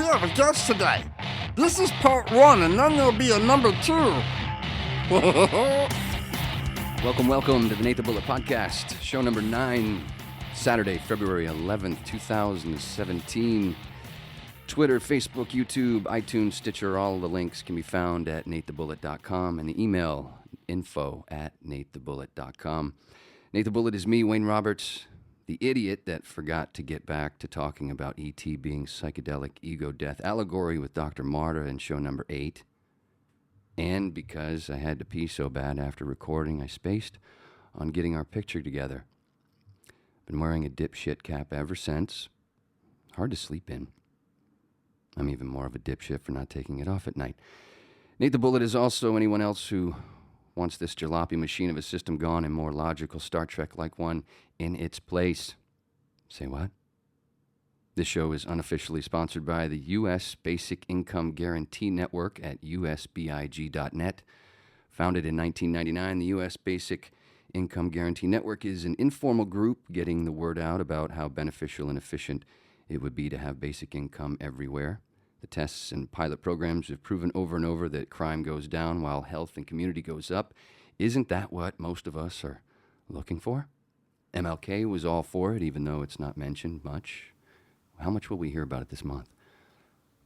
have a guest today. This is part 1, and then there'll be a number 2. Welcome to the Nate the Bullet Podcast, show number 9, Saturday, February 11th, 2017. Twitter, Facebook, YouTube, iTunes, Stitcher, all the links can be found at natethebullet.com, and the email, info@natethebullet.com. Nate the Bullet is me, Wayne Roberts, the idiot that forgot to get back to talking about E.T. being psychedelic ego death allegory with Dr. Marta in show number 8. And because I had to pee so bad after recording, I spaced on getting our picture together. Been wearing a dipshit cap ever since. Hard to sleep in. I'm even more of a dipshit for not taking it off at night. Nate the Bullet is also anyone else who wants this jalopy machine of a system gone and more logical Star Trek-like one in its place. Say what? This show is unofficially sponsored by the U.S. Basic Income Guarantee Network at usbig.net. Founded in 1999, the U.S. Basic Income Guarantee Network is an informal group getting the word out about how beneficial and efficient it would be to have basic income everywhere. The tests and pilot programs have proven over and over that crime goes down while health and community goes up. Isn't that what most of us are looking for? MLK was all for it, even though it's not mentioned much. How much will we hear about it this month?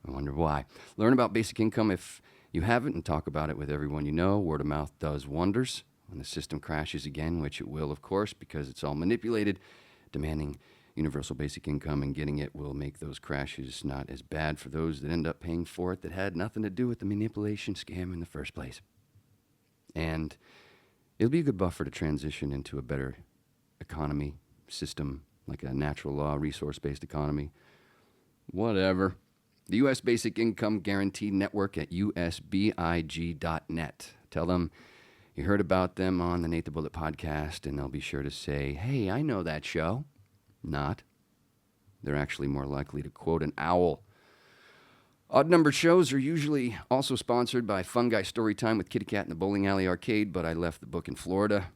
I wonder why. Learn about basic income if you haven't, and talk about it with everyone you know. Word of mouth does wonders. When the system crashes again, which it will, of course, because it's all manipulated, demanding universal basic income and getting it will make those crashes not as bad for those that end up paying for it that had nothing to do with the manipulation scam in the first place. And it'll be a good buffer to transition into a better economy system, like a natural law, resource-based economy. Whatever. The U.S. Basic Income Guarantee Network at usbig.net. Tell them you heard about them on the Nate the Bullet podcast, and they'll be sure to say, hey, I know that show. Not. They're actually more likely to quote an owl. Odd-numbered shows are usually also sponsored by Fun Guy Storytime with Kitty Cat in the Bowling Alley Arcade, but I left the book in Florida.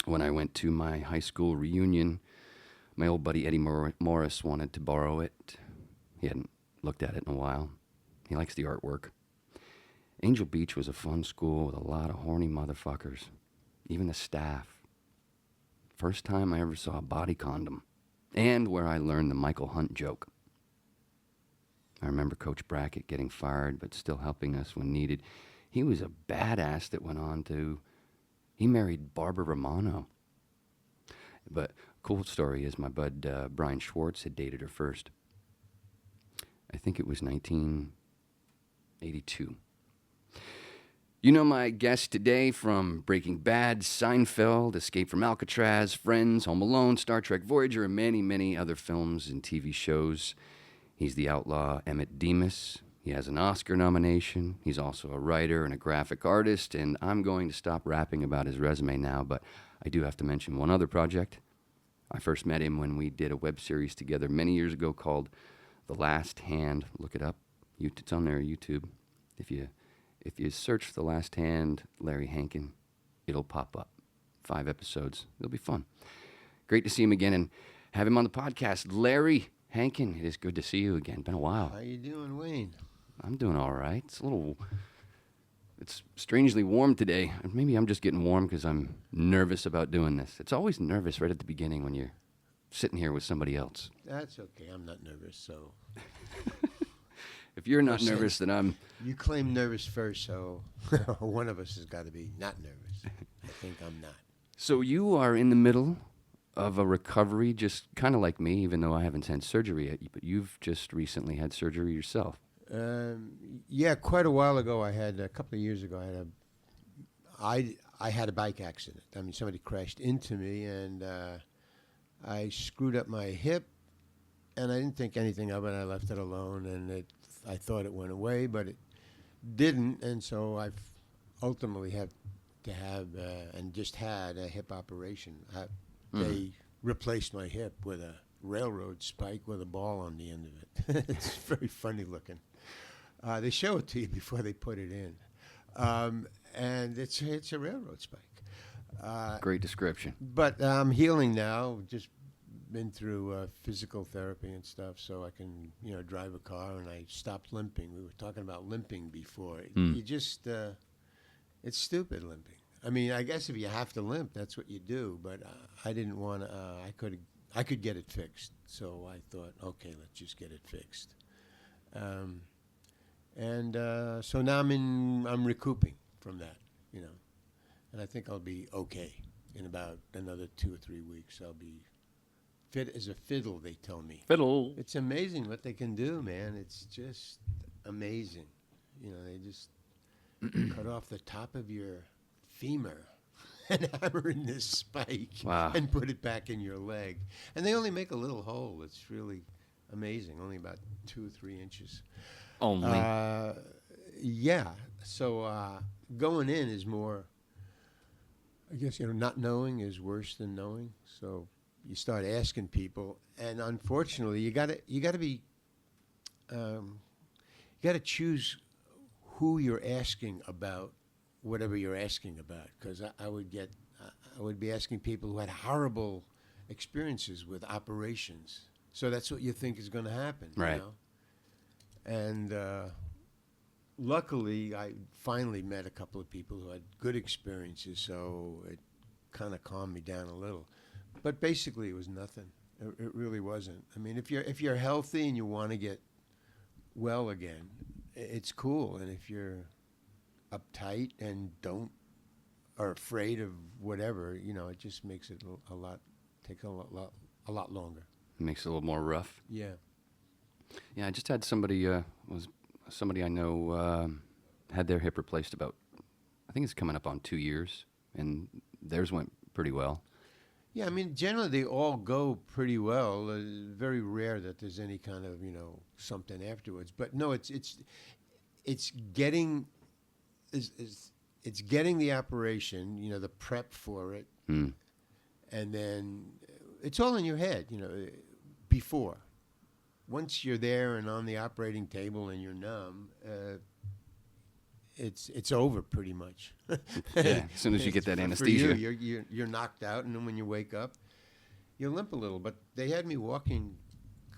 When I went to my high school reunion, my old buddy Eddie Morris wanted to borrow it. He hadn't looked at it in a while. He likes the artwork. Angel Beach was a fun school with a lot of horny motherfuckers. Even the staff. First time I ever saw a body condom. And where I learned the Michael Hunt joke. I remember Coach Brackett getting fired, but still helping us when needed. He was a badass that went on to... He married Barbara Romano. But cool story is my bud Brian Schwartz had dated her first. I think it was 1982. You know my guest today from Breaking Bad, Seinfeld, Escape from Alcatraz, Friends, Home Alone, Star Trek Voyager, and many, many other films and TV shows. He's the outlaw Emmett Demas. He has an Oscar nomination. He's also a writer and a graphic artist, and I'm going to stop rapping about his resume now, but I do have to mention one other project. I first met him when we did a web series together many years ago called The Last Hand. Look it up. It's on there, YouTube. If you search for The Last Hand, Larry Hankin, it'll pop up. 5 episodes. It'll be fun. Great to see him again and have him on the podcast. Larry Hankin, it is good to see you again. Been a while. How you doing, Wayne? I'm doing all right. It's strangely warm today. Maybe I'm just getting warm because I'm nervous about doing this. It's always nervous right at the beginning when you're sitting here with somebody else. That's okay. I'm not nervous, so... If you're not nervous, then I'm... You claim nervous first, so one of us has got to be not nervous. I think I'm not. So you are in the middle of a recovery, just kind of like me, even though I haven't had surgery yet, but you've just recently had surgery yourself. Yeah, quite a while ago, a couple of years ago, I had a bike accident. I mean, somebody crashed into me, and I screwed up my hip, and I didn't think anything of it. I left it alone, and I thought it went away, but it didn't, and so I've ultimately had to have and just had a hip operation. They replaced my hip with a railroad spike with a ball on the end of it. It's very funny looking. They show it to you before they put it in, and it's a railroad spike. Great description. But I'm healing now, just been through physical therapy and stuff, so I can, drive a car, and I stopped limping. We were talking about limping before. You just, it's stupid limping. I mean, I guess if you have to limp, that's what you do. But I didn't want to. I could get it fixed. So I thought, okay, let's just get it fixed. So now I'm recouping from that, and I think I'll be okay in about another 2 or 3 weeks. I'll be fit as a fiddle, they tell me. Fiddle. It's amazing what they can do, man. It's just amazing. They just cut off the top of your femur and hammer in this spike and put it back in your leg. And they only make a little hole. It's really amazing, only about 2 or 3 inches. Only. Yeah. So going in is more, I guess, not knowing is worse than knowing. So you start asking people, and unfortunately, you gotta choose who you're asking about whatever you're asking about, because I would be asking people who had horrible experiences with operations. So that's what you think is going to happen, right? And luckily, I finally met a couple of people who had good experiences, so it kind of calmed me down a little. But basically, it was nothing. It really wasn't. I mean, if you're healthy and you want to get well again, it's cool. And if you're uptight and are afraid of whatever, it just makes it takes a lot longer. It makes it a little more rough. Yeah. Yeah, I just had somebody I know had their hip replaced about, I think it's coming up on 2 years, and theirs went pretty well. Yeah, I mean, generally they all go pretty well. Very rare that there's any kind of, something afterwards. But no, it's getting the operation, the prep for it, and then it's all in your head, before. Once you're there and on the operating table and you're numb, it's over pretty much. Yeah, as soon as you get that anesthesia. For you, you're knocked out, and then when you wake up, you limp a little. But they had me walking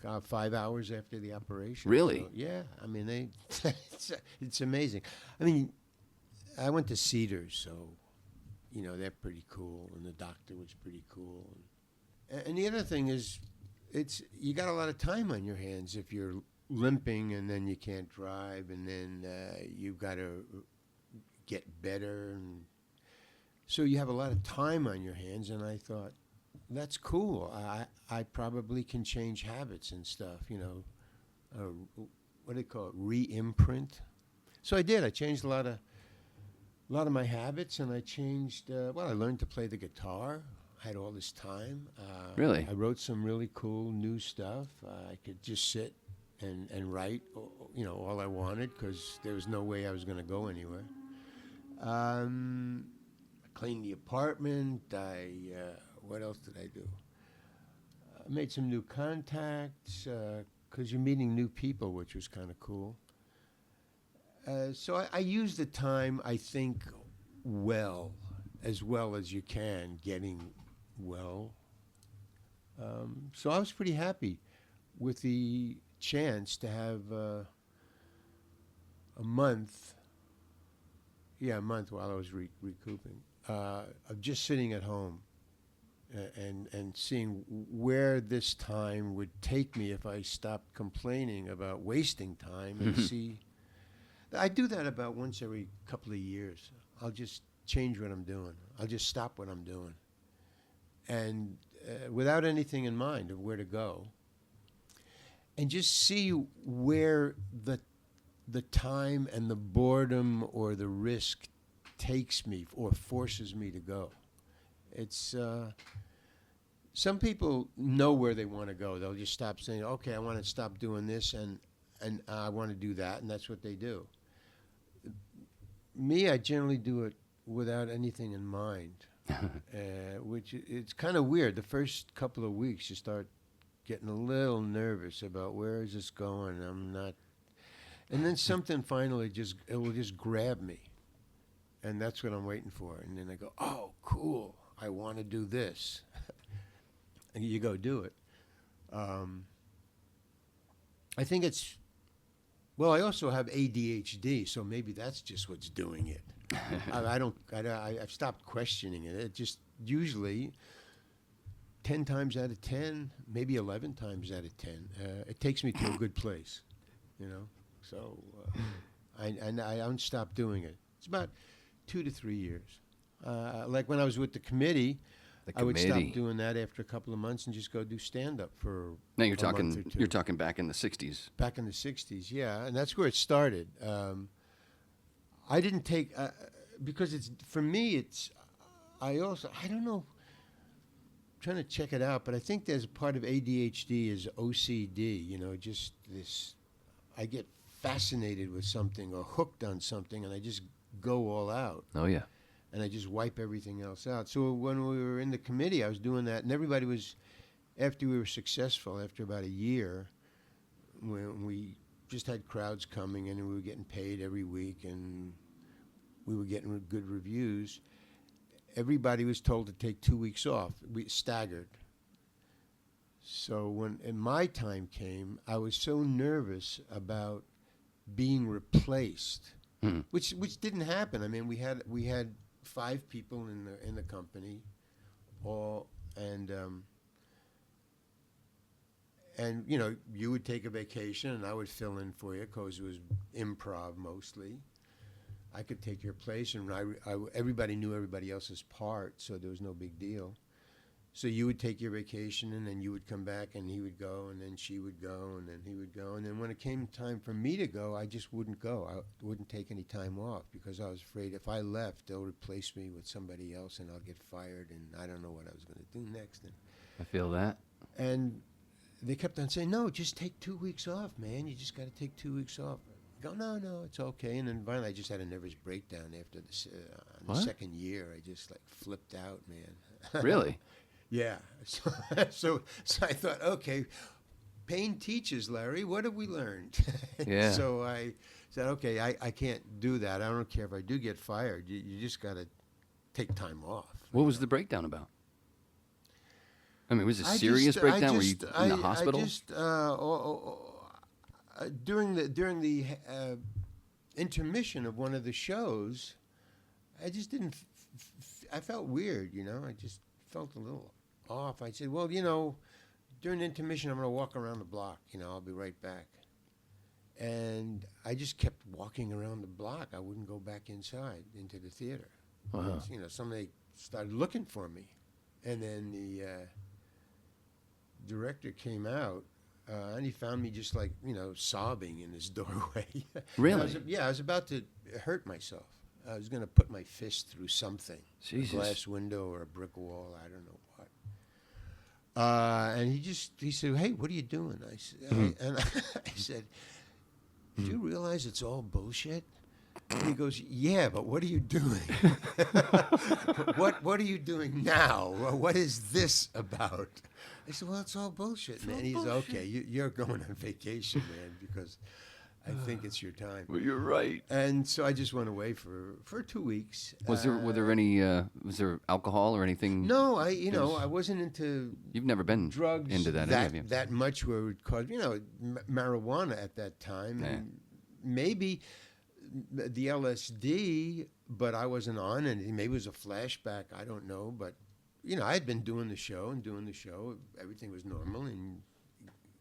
5 hours after the operation. Really? So, yeah. I mean, it's amazing. I mean, I went to Cedars, so, they're pretty cool, and the doctor was pretty cool. And the other thing is, you got a lot of time on your hands if you're limping and then you can't drive, and then you've got to get better, and so you have a lot of time on your hands. And I thought, that's cool. I probably can change habits and stuff, what do they call it, re-imprint. So I did. I changed a lot of my habits, and I changed. I learned to play the guitar. I had all this time. Really? I wrote some really cool new stuff. I could just sit and write, all I wanted, because there was no way I was going to go anywhere. I cleaned the apartment. What else did I do? I made some new contacts, because you're meeting new people, which was kind of cool. So I used the time, I think, as well as you can, getting well. So I was pretty happy with the chance to have a month while I was recouping, of just sitting at home and seeing where this time would take me if I stopped complaining about wasting time and see. I do that about once every couple of years. I'll just change what I'm doing. I'll just stop what I'm doing. And without anything in mind of where to go. And just see where the time and the boredom or the risk takes me or forces me to go. It's some people know where they want to go. They'll just stop saying, okay, I want to stop doing this and I want to do that, and that's what they do. Me, I generally do it without anything in mind, which it's kind of weird. The first couple of weeks, you start getting a little nervous about where is this going. I'm not, and then something finally it will just grab me, and that's what I'm waiting for. And then I go, oh, cool, I want to do this, and you go do it. I think it's. Well, I also have ADHD, so maybe that's just what's doing it. I've stopped questioning it. It just usually 10 times out of 10, maybe 11 times out of 10, it takes me to a good place, you know. So I don't stop doing it. It's about 2 to 3 years. Like when I was with the committee, I would stop doing that after a couple of months and just go do stand-up for Now you're a month or two. you're talking back in the 60s. Back in the 60s, yeah, and that's where it started. I didn't take because it's for me. It's I don't know. I'm trying to check it out, but I think there's a part of ADHD is OCD. You know, just this. I get fascinated with something or hooked on something, and I just go all out. Oh yeah. And I just wipe everything else out. So when we were in the committee, I was doing that, and everybody was. After we were successful, after about a year, when we just had crowds coming in and we were getting paid every week and we were getting good reviews, everybody was told to take 2 weeks off. We staggered. So when my time came, I was so nervous about being replaced, which didn't happen. I mean, we had 5 people in the company, all and you know, you would take a vacation and I would fill in for you because it was improv mostly. I could take your place, and everybody knew everybody else's part, so there was no big deal. So you would take your vacation, and then you would come back, and he would go, and then she would go, and then he would go. And then when it came time for me to go, I just wouldn't go. I wouldn't take any time off because I was afraid if I left, they'll replace me with somebody else, and I'll get fired, and I don't know what I was going to do next. And I feel that. And they kept on saying, no, just take 2 weeks off, man. You just got to take 2 weeks off. I go, no, it's okay. And then finally I just had a nervous breakdown after the second year. I just like flipped out, man. Really? Yeah. So I thought, okay, pain teaches, Larry. What have we learned? Yeah. So I said, okay, I can't do that. I don't care if I do get fired. You just got to take time off. What was the breakdown about? I mean, was it a serious breakdown? Were you in the hospital? During the intermission of one of the shows, I just didn't. I felt weird, you know. I just felt a little off. I said, well, you know, during the intermission, I'm going to walk around the block. You know, I'll be right back. And I just kept walking around the block. I wouldn't go back inside into the theater. Uh-huh. You know, somebody started looking for me, and then the director came out. And he found me just like, you know, sobbing in his doorway. Really? I was about to hurt myself. I was going to put my fist through something. Jesus. A glass window or a brick wall, I don't know what. And he said, hey, what are you doing? I said, did you realize it's all bullshit? And he goes, yeah, but what are you doing? What are you doing now? What is this about? I said, well, it's all bullshit, man. He's okay. You're going on vacation, man, because I think it's your time. Well, you're right. And so I just went away for 2 weeks. Were there any was there alcohol or anything? No, I wasn't into. You've never been drugs into that, have you? That much where it would cause, you know, marijuana at that time, and maybe the LSD, but I wasn't on, and maybe it was a flashback. I don't know, but. You know, I had been doing the show. Everything was normal. And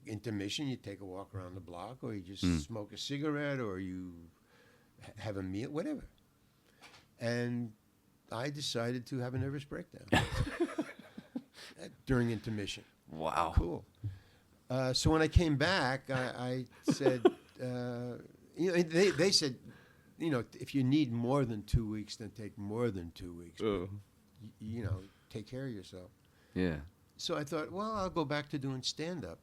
intermission, you take a walk around the block, or you just smoke a cigarette, or you have a meal, whatever. And I decided to have a nervous breakdown during intermission. Wow. Cool. So when I came back, I said, you know, they said, you know, if you need more than 2 weeks, then take more than 2 weeks. Oh. You know, take care of yourself. Yeah. So I thought, well, I'll go back to doing stand-up.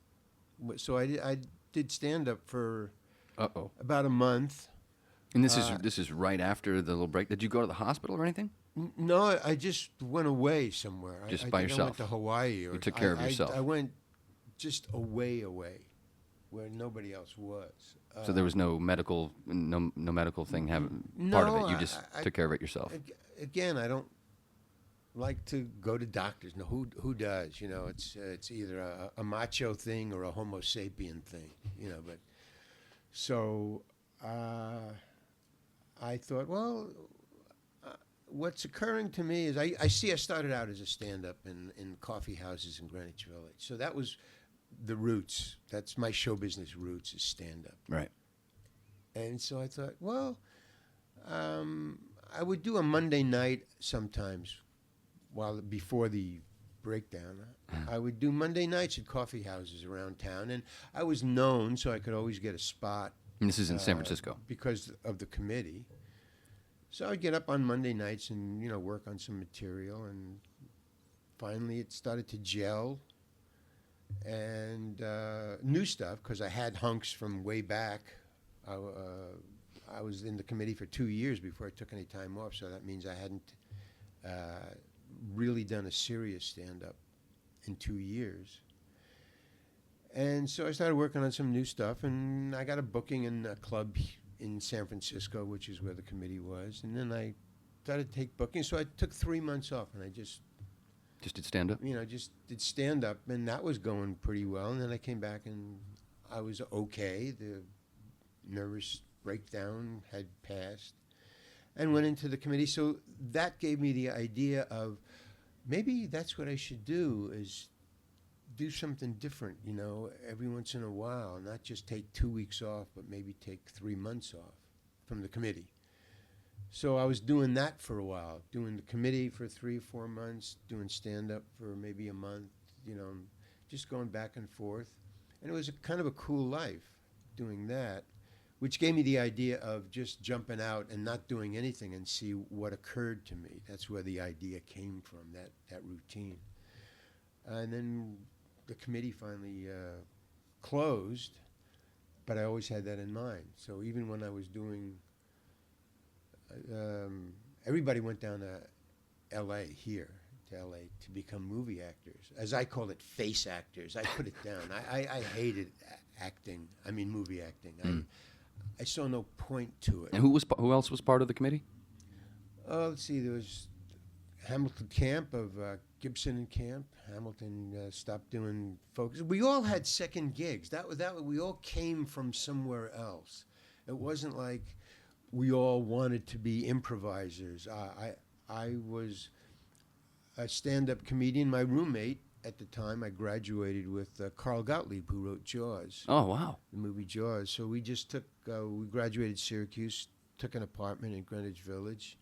So I did stand-up for about a month. And this is right after the little break. Did you go to the hospital or anything? No, I just went away somewhere. Just by yourself? I went to Hawaii. You took care of yourself. I went just away, where nobody else was. So there was no medical thing part of it. You just took care of it yourself. Again, I don't. like to go to doctors. No, who does? You know, it's either a macho thing or a Homo sapien thing. You know, but so I thought, well, what's occurring to me is I started out as a stand-up in coffee houses in Greenwich Village. So that was the roots. That's my show business roots is stand-up. Right. And so I thought, well, I would do a Monday night sometimes before the breakdown. I would do Monday nights at coffee houses around town. And I was known, so I could always get a spot. And this is in San Francisco. Because of the committee. So I'd get up on Monday nights and, you know, work on some material. And finally it started to gel. And new stuff, because I had hunks from way back. I was in the committee for 2 years before I took any time off, so that means I hadn't really done a serious stand-up in 2 years. And so I started working on some new stuff, and I got a booking in a club in San Francisco, which is where the committee was. And then I started to take bookings, so I took 3 months off, and I just did stand-up? You know, just did stand-up, and that was going pretty well. And then I came back, and I was okay. The nervous breakdown had passed, and went into the committee. So that gave me the idea of maybe that's what I should do, is do something different, you know, every once in a while, not just take 2 weeks off, but maybe take 3 months off from the committee. So I was doing that for a while, doing the committee for 3 or 4 months, doing stand-up for maybe a month, you know, just going back and forth. And it was kind of a cool life doing that, which gave me the idea of just jumping out and not doing anything and see what occurred to me. That's where the idea came from, that routine. And then the committee finally closed, but I always had that in mind. So even when I was doing, everybody went down to L.A. here, to L.A. to become movie actors. As I call it, face actors. I put it down. I hated acting. I mean, movie acting. I saw no point to it. And who else was part of the committee? Let's see. There was Hamilton Camp of Gibson and Camp. Hamilton stopped doing focus. We all had second gigs. That was we all came from somewhere else. It wasn't like we all wanted to be improvisers. I was a stand-up comedian. My roommate at the time, I graduated with Carl Gottlieb, who wrote Jaws. Oh, wow. The movie Jaws. So we just we graduated Syracuse, took an apartment in Greenwich Village,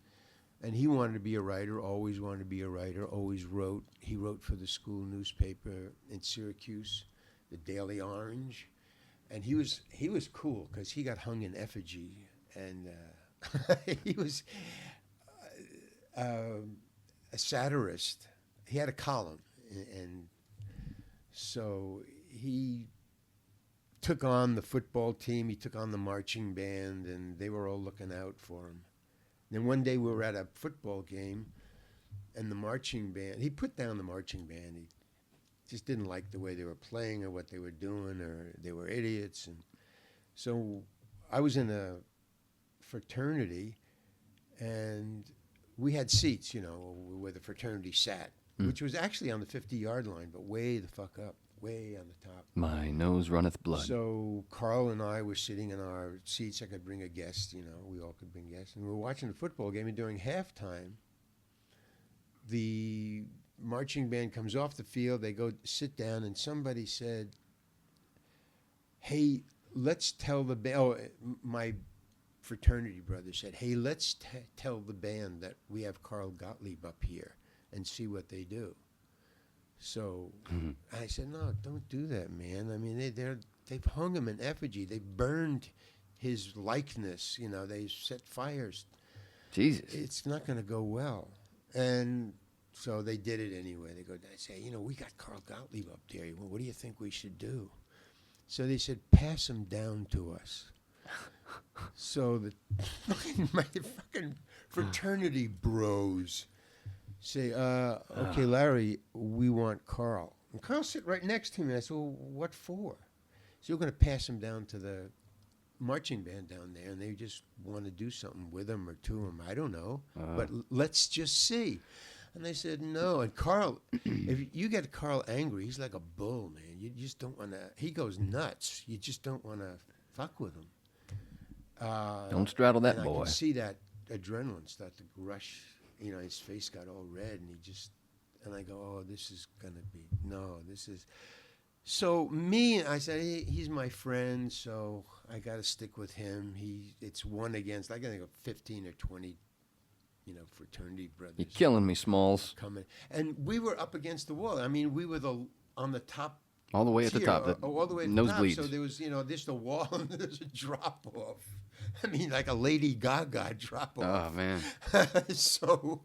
and he wanted to be a writer, always wanted to be a writer, always wrote. He wrote for the school newspaper in Syracuse, the Daily Orange, and he was cool because he got hung in effigy, and he was a satirist. He had a column. And so he took on the football team, he took on the marching band, and they were all looking out for him. Then one day we were at a football game, and the marching band, he put down the marching band. He just didn't like the way they were playing or what they were doing, or they were idiots. And so I was in a fraternity, and we had seats, you know, where the fraternity sat. Which was actually on the 50-yard line, but way the fuck up, way on the top. My nose runneth blood. So Carl and I were sitting in our seats. I could bring a guest, you know, we all could bring guests. And we were watching the football game, and during halftime, the marching band comes off the field. They go sit down, and somebody said, hey, let's tell the band. Oh, my fraternity brother said, hey, let's tell the band that we have Carl Gottlieb up here and see what they do. So I said, no, don't do that, man. I mean, they've hung him in effigy. They burned his likeness. You know, they set fires. Jesus. It's not going to go well. And so they did it anyway. They say, you know, we got Carl Gottlieb up there. Well, what do you think we should do? So they said, pass him down to us. So my fucking fraternity bros say, okay, Larry, we want Carl. And Carl sit right next to me. I said, well, what for? So we're going to pass him down to the marching band down there, and they just want to do something with him or to him. I don't know, but let's just see. And they said, no. And Carl, if you get Carl angry, he's like a bull, man. You just don't want to, he goes nuts. You just don't want to fuck with him. Don't straddle that and boy. I could see that adrenaline start to rush. You know, his face got all red, and and I go, oh, this is going to be, no, this is. So I said, he's my friend, so I got to stick with him. It's one against, I think, 15 or 20, fraternity brothers. You're killing me, Smalls. Coming. And we were up against the wall. I mean, we were on the top. All the way at the top. All the way at the top. So there was, there's the wall and there's a drop off. I mean, like a Lady Gaga drop off. Oh, man. So,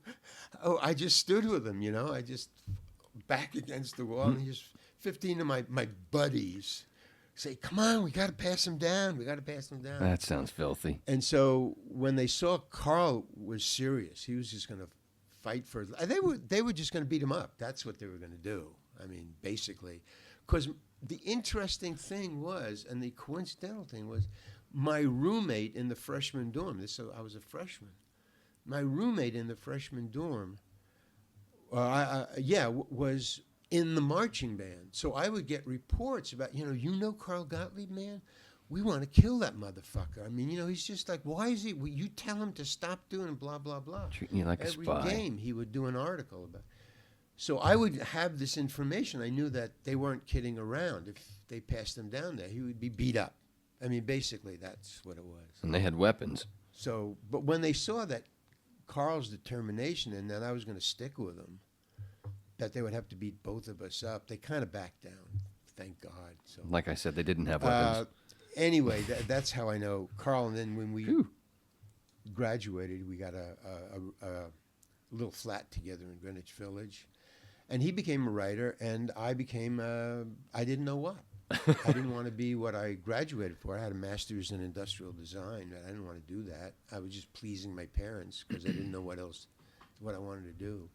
I just stood with him, I just back against the wall. And he just, 15 of my buddies say, come on, we got to pass him down. We got to pass him down. That sounds filthy. And so when they saw Carl was serious, he was just going to fight for, they were just going to beat him up. That's what they were going to do. I mean, basically. Because the interesting thing was, and the coincidental thing was, my roommate in the freshman dorm, I was a freshman, my roommate in the freshman dorm, was in the marching band. So I would get reports about, Carl Gottlieb, man? We want to kill that motherfucker. I mean, he's just like, why is he, you tell him to stop doing blah, blah, blah. Treating you like a spy. Every game he would do an article about. So I would have this information. I knew that they weren't kidding around. If they passed him down there, he would be beat up. I mean, basically, that's what it was. And they had weapons. So, but when they saw that Carl's determination and that I was going to stick with him, that they would have to beat both of us up, they kind of backed down. Thank God. So, like I said, they didn't have weapons. Anyway, that's how I know Carl. And then when we graduated, we got a little flat together in Greenwich Village. And he became a writer, and I became, I didn't know what. I didn't want to be what I graduated for. I had a master's in industrial design, and I didn't want to do that. I was just pleasing my parents because I didn't know what I wanted to do.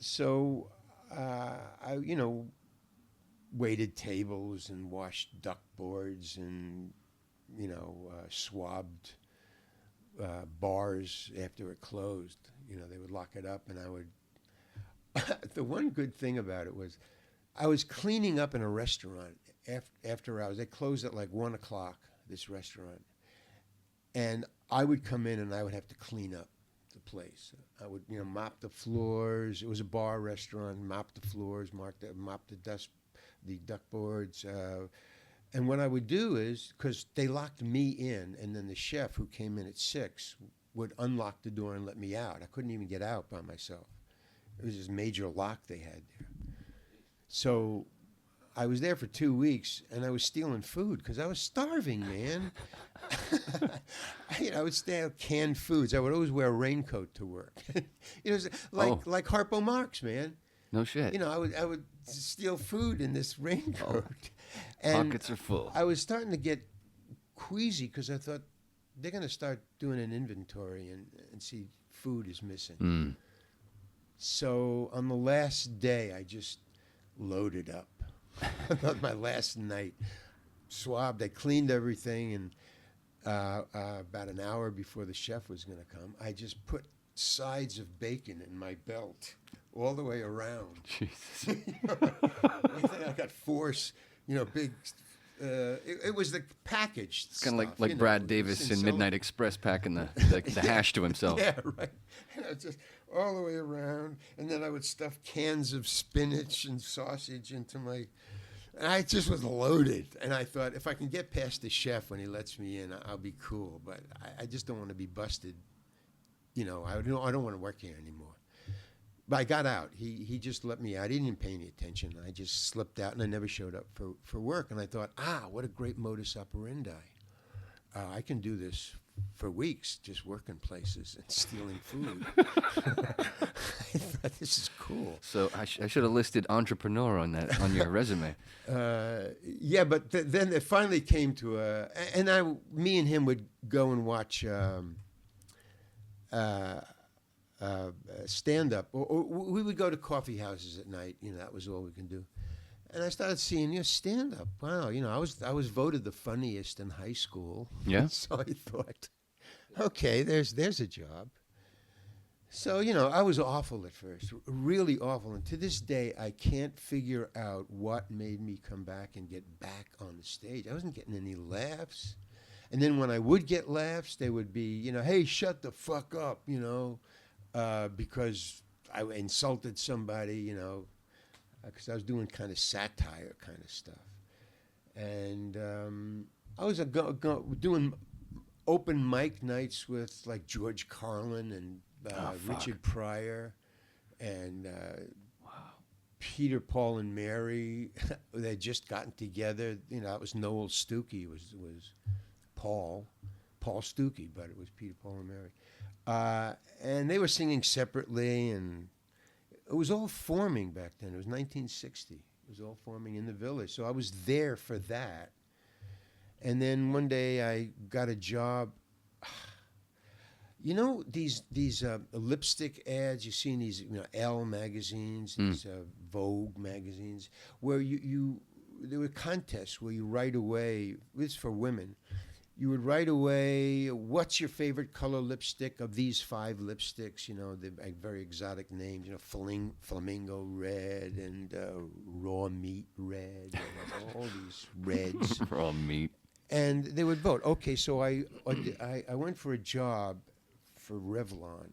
So I, waited tables and washed duck boards and, swabbed bars after it closed. They would lock it up, and I would. The one good thing about it was I was cleaning up in a restaurant after hours. They closed at like 1 o'clock, this restaurant. And I would come in and I would have to clean up the place. I would, mop the floors. It was a bar restaurant. Mop the floors, mop the duck boards. And what I would do is, because they locked me in, and then the chef who came in at 6 would unlock the door and let me out. I couldn't even get out by myself. It was this major lock they had there. So I was there for 2 weeks, and I was stealing food because I was starving, man. I would steal canned foods. I would always wear a raincoat to work. It was like Harpo Marx, man. No shit. I would steal food in this raincoat. And pockets are full. I was starting to get queasy because I thought they're going to start doing an inventory and see food is missing. Mm. So on the last day, I just loaded up. On my last night, swabbed. I cleaned everything, and about an hour before the chef was going to come, I just put sides of bacon in my belt all the way around. Jesus. I got big. It was the packaged It's kind stuff, of like Brad Davis in Midnight Express packing the hash to himself. Yeah, right. And I just all the way around, and then I would stuff cans of spinach and sausage into my. And I just was loaded, and I thought if I can get past the chef when he lets me in, I'll be cool. But I just don't want to be busted. I don't want to work here anymore. But I got out. He just let me out. He didn't even pay any attention. I just slipped out, and I never showed up for work. And I thought, what a great modus operandi. I can do this for weeks, just working places and stealing food. I thought, this is cool. So I should have listed entrepreneur on your resume. Yeah, but then it finally came to me and him would go and watch stand-up, or we would go to coffee houses at night. That was all we can do. And I started seeing, stand-up. Wow, I was voted the funniest in high school. Yeah. So I thought, okay, there's a job. So, I was awful at first, really awful. And to this day, I can't figure out what made me come back and get back on the stage. I wasn't getting any laughs. And then when I would get laughs, they would be, hey, shut the fuck up, because I insulted somebody, because I was doing kind of satire kind of stuff. And I was doing open mic nights with like George Carlin and Richard Pryor and Peter, Paul, and Mary. They had just gotten together. It was Noel Stookie was Paul Stookie, but it was Peter, Paul, and Mary. And they were singing separately, and it was all forming back then. It was 1960. It was all forming in the Village. So I was there for that. And then one day I got a job. These lipstick ads you see in these Elle magazines, these Vogue magazines, where there were contests where you write away. This is for women. You would write away, what's your favorite color lipstick of these 5 lipsticks? The very exotic names. Flamingo red and raw meat red, and all these reds. Raw meat. And they would vote. Okay, so I went for a job for Revlon.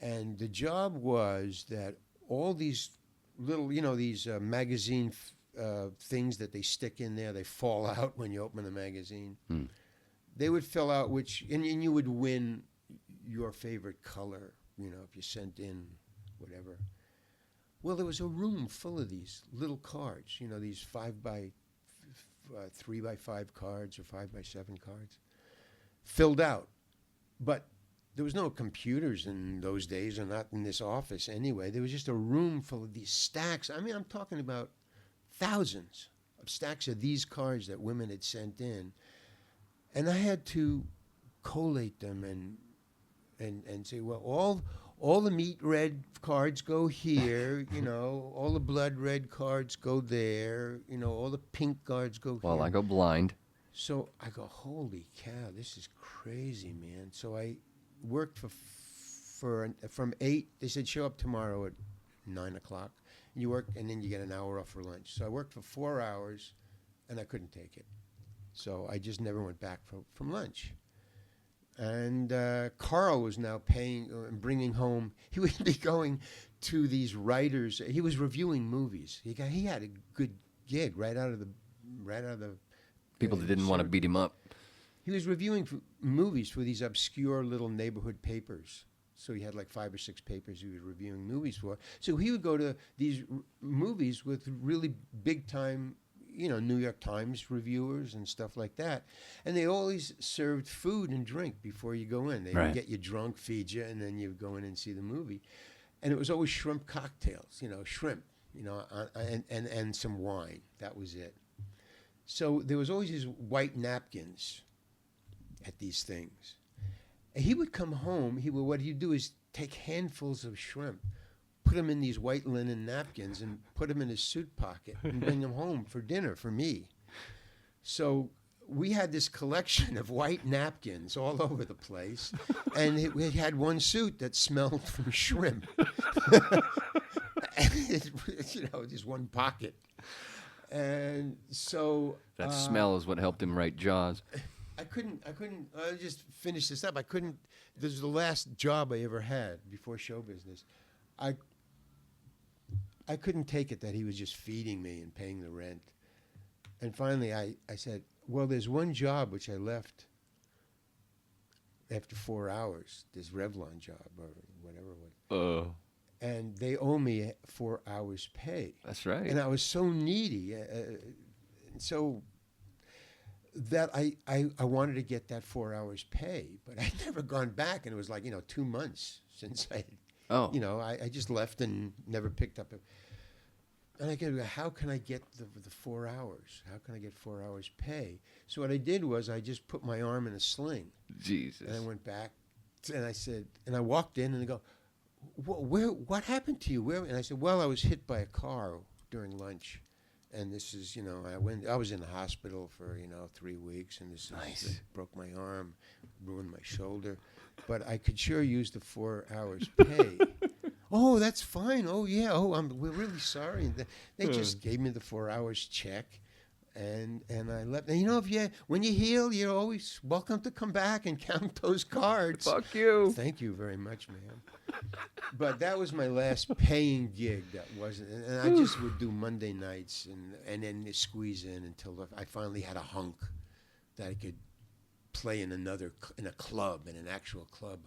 And the job was that all these little, these magazine things that they stick in there, they fall out when you open the magazine. They would fill out and you would win your favorite color, if you sent in whatever. Well, there was a room full of these little cards, these 3x5 cards or 5x7 cards, filled out. But there was no computers in those days, or not in this office anyway. There was just a room full of these stacks. I mean, I'm talking about thousands of stacks of these cards that women had sent in. And I had to collate them and say, well, all the meat red cards go here, all the blood red cards go there, all the pink cards go here. Well, I go blind. So I go, holy cow, this is crazy, man. So I worked from 8. They said, show up tomorrow at 9 o'clock. And you work, and then you get an hour off for lunch. So I worked for 4 hours, and I couldn't take it. So I just never went back from lunch. And Carl was now paying and bringing home. He would be going to these writers. He was reviewing movies. He had a good gig right out of the. People that didn't want to beat him up. He was reviewing movies for these obscure little neighborhood papers. So he had like 5 or 6 papers he was reviewing movies for. So he would go to these movies with really big time, New York Times reviewers and stuff like that. And they always served food and drink before you go in. They would get you drunk, feed you, and then you go in and see the movie. And it was always shrimp cocktails, shrimp, and some wine. That was it. So there was always these white napkins at these things. And he would come home. What he'd do is take handfuls of shrimp, put them in these white linen napkins, and put them in his suit pocket and bring them home for dinner for me. So we had this collection of white napkins all over the place, and we had one suit that smelled from shrimp. And just one pocket. And so that smell is what helped him write Jaws. I couldn't, I'll just finish this up. This was the last job I ever had before show business. I couldn't take it that he was just feeding me and paying the rent. And finally I said, well, there's one job which I left after 4 hours, this Revlon job or whatever it was. And they owe me 4 hours pay. That's right. And I was so needy. So that I wanted to get that 4 hours pay, but I'd never gone back, and it was like 2 months since I just left and never picked up. And I go, how can I get the 4 hours? How can I get 4 hours pay? So what I did was I just put my arm in a sling. Jesus. And I went back, and I said, and I walked in, and they go, what happened to you? Where? And I said, well, I was hit by a car during lunch. And this is, I was in the hospital for 3 weeks, and this is broke my arm, ruined my shoulder, but I could sure use the 4 hours pay. Oh, that's fine. Oh yeah. Oh, we're really sorry. And they just gave me the 4 hours check, and I left. And when you heal, you're always welcome to come back and count those cards. Fuck you. Thank you very much, man. But that was my last paying gig. That wasn't, and I just would do Monday nights and then squeeze in until I finally had a hunk that I could play in a club, in an actual club.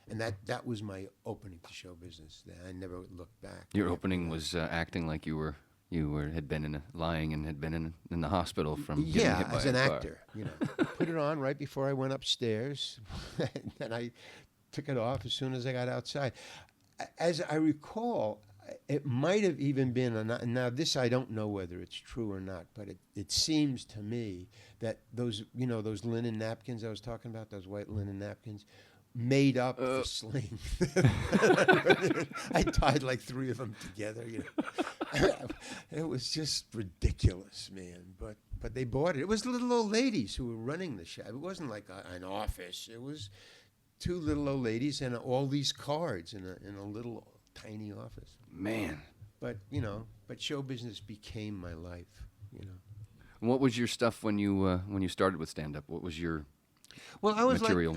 And that was my opening to show business. I never looked back. Your opening was acting like you had been lying and had been in the hospital from getting hit by as a an car. actor. Put it on right before I went upstairs, and I took it off as soon as I got outside. As I recall, it might have even been, now this I don't know whether it's true or not, but it seems to me that those linen napkins I was talking about, those white linen napkins, made up the sling. I tied like 3 of them together. It was just ridiculous, man. But they bought it. It was little old ladies who were running the shop. It wasn't like an office. It was 2 little old ladies and all these cards in a little tiny office. Man. But show business became my life. And what was your stuff when you started with stand up? What was your material?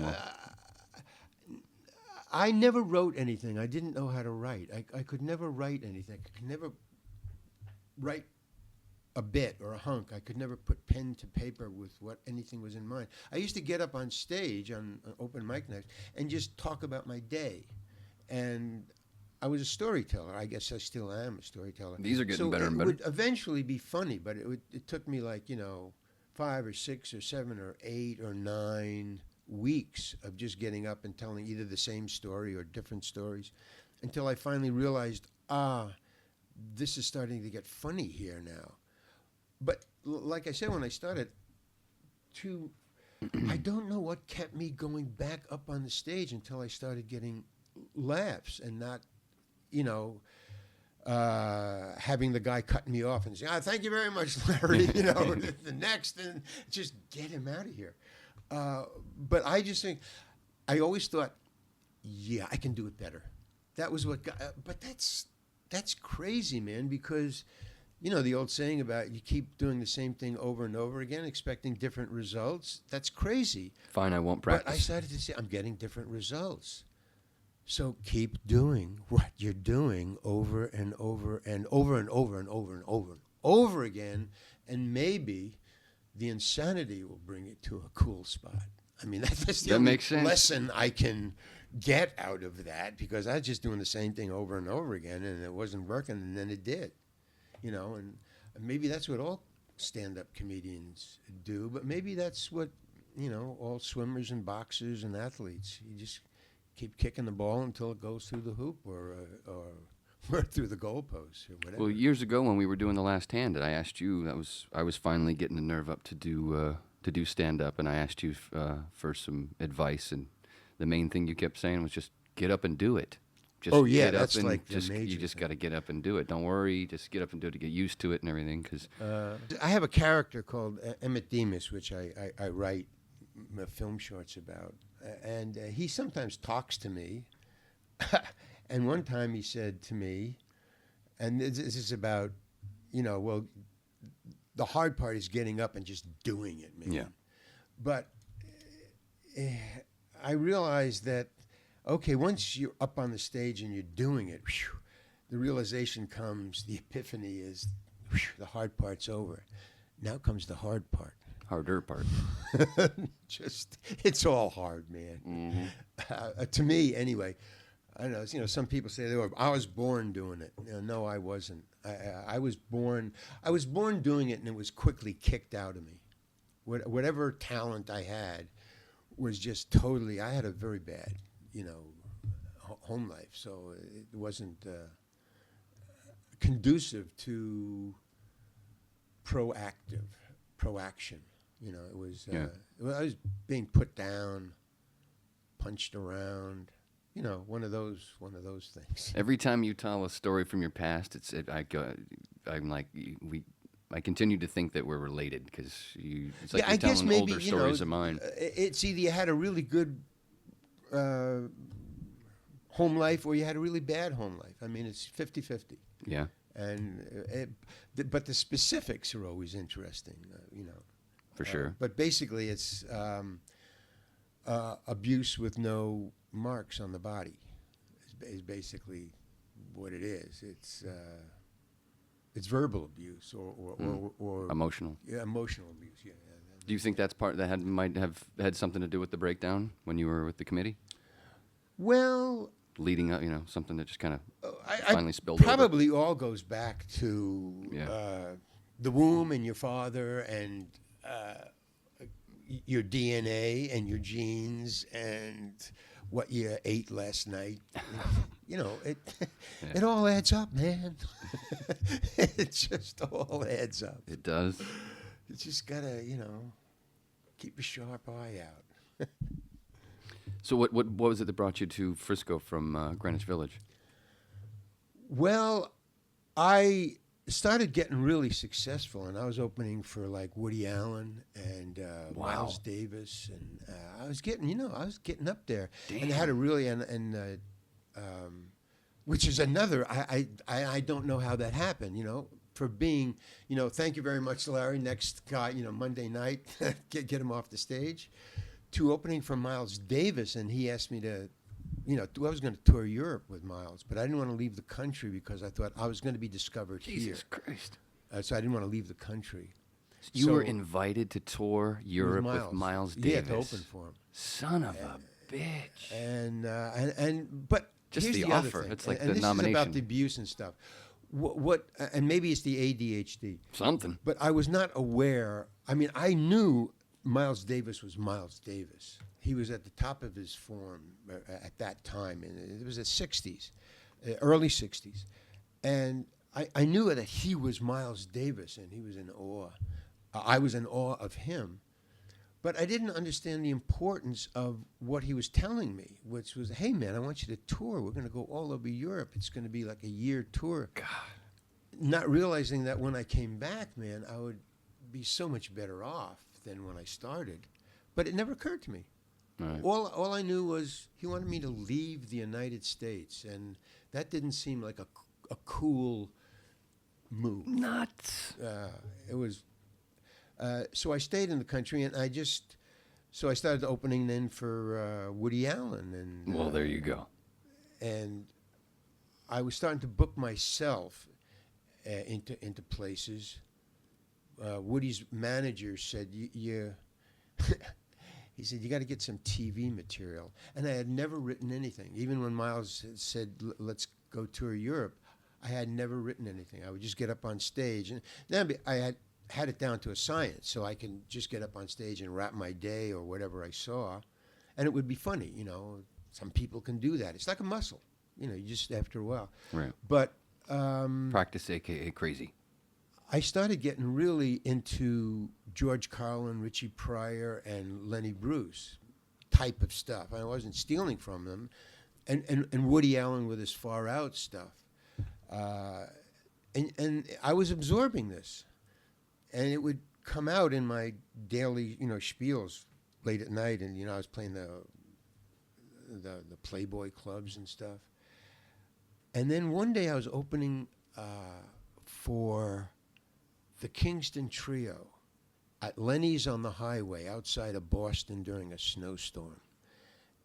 I never wrote anything. I didn't know how to write. I could never write anything. I could never write a bit or a hunk. I could never put pen to paper with what anything was in mind. I used to get up on stage on open mic nights and just talk about my day. And I was a storyteller. I guess I still am a storyteller. These are getting better and better. It would eventually be funny, but it took me like 5 or 6 or 7 or 8 or 9 weeks of just getting up and telling either the same story or different stories until I finally realized, this is starting to get funny here now. But like I said, when I started, I don't know what kept me going back up on the stage until I started getting laughs and not, having the guy cut me off and say, thank you very much, Larry, the next, and just get him out of here. But I just think, I always thought, yeah, I can do it better. That was what got, but that's crazy, man, because, the old saying about you keep doing the same thing over and over again, expecting different results. That's crazy. Fine, I won't practice. But I started to say, I'm getting different results. So keep doing what you're doing over and over and over and over and over and over and over again, and maybe the insanity will bring it to a cool spot. I mean, that's the only lesson I can get out of that, because I was just doing the same thing over and over again, and it wasn't working, and then it did. And maybe that's what all stand-up comedians do, but maybe that's what, all swimmers and boxers and athletes. You just keep kicking the ball until it goes through the hoop or through the goalpost or whatever. Well, years ago when we were doing The Last Hand, I asked you, I was finally getting the nerve up to do stand-up, and I asked you for some advice, and the main thing you kept saying was just get up and do it. Just that's like the major you just got to get up and do it. Don't worry, just get up and do it to get used to it and everything. Cause I have a character called Emmett Demas, which I write film shorts about, and he sometimes talks to me. And one time he said to me, and this is about, the hard part is getting up and just doing it, man. Yeah. But I realized that, okay, once you're up on the stage and you're doing it, the realization comes, the epiphany is, the hard part's over. Now comes the hard part. Harder part. It's all hard, man. Mm-hmm. To me, anyway. I don't know. Some people say I was born doing it. No, I wasn't. I was born doing it, and it was quickly kicked out of me. Whatever talent I had was just totally. I had a very bad, home life, so it wasn't conducive to proaction. It was. Yeah. I was being put down, punched around. One of those things. Every time you tell a story from your past, I'm like, I continue to think that we're related because it's like Yeah, you're I guess telling maybe, older stories of mine. It's either you had a really good home life or you had a really bad home life. I mean, it's 50-50. Yeah. And but the specifics are always interesting, you know. For sure. But basically, it's abuse with no marks on the body is basically what it is. It's verbal abuse or Emotional. Yeah, emotional abuse. Yeah. Do you think that's part that might have had something to do with the breakdown when you were with the committee? Well, Leading up, something that just kind of I finally spilled over. probably all goes back to Yeah. the womb and your father and your DNA and your genes and what you ate last night. It all adds up, man. It just all adds up. It does. You just gotta, keep a sharp eye out. So what was it that brought you to Frisco from Greenwich Village? Well, I started getting really successful, and I was opening for like Woody Allen and Miles Davis, and I was getting up there. Damn. And I had a really which is another. I don't know how that happened. For being, thank you very much, Larry. Next guy, Monday night, get him off the stage. To opening for Miles Davis, and he asked me to, I was going to tour Europe with Miles, but I didn't want to leave the country because I thought I was going to be discovered here. Jesus Christ. So I didn't want to leave the country. You were invited to tour Europe with Miles Davis. Yeah, to open for him. Son of a bitch. But just here's the other offer. thing. It's like and the this nomination. is about the abuse and stuff. And maybe it's the ADHD. Something. But I was not aware. I mean, I knew Miles Davis was Miles Davis. He was at the top of his form at that time, and it was the 60s, early 60s. And I knew that he was Miles Davis, and he was in awe. I was in awe of him. But I didn't understand the importance of what he was telling me, which was, hey, man, I want you to tour. We're going to go all over Europe. It's going to be like a year tour. God. Not realizing that when I came back, man, I would be so much better off than when I started. But it never occurred to me. Right. All I knew was he wanted me to leave the United States, and that didn't seem like a cool move. Nuts. It was. So I stayed in the country, and I started opening then for Woody Allen, and Well, there you go. and I was starting to book myself into places. Woody's manager said, he said, you got to get some TV material. And I had never written anything. Even when Miles said, let's go tour Europe, I had never written anything. I would just get up on stage. And then I had it down to a science, so I can just get up on stage and rap my day or whatever I saw. And it would be funny, Some people can do that. It's like a muscle, you just after a while. Right. But Practice, a.k.a. crazy. I started getting really into George Carlin, Richie Pryor, and Lenny Bruce type of stuff. I wasn't stealing from them. And Woody Allen with his Far Out stuff. And I was absorbing this. And it would come out in my daily, spiels late at night. And, I was playing the Playboy clubs and stuff. And then one day I was opening for the Kingston Trio at Lenny's on the highway outside of Boston during a snowstorm.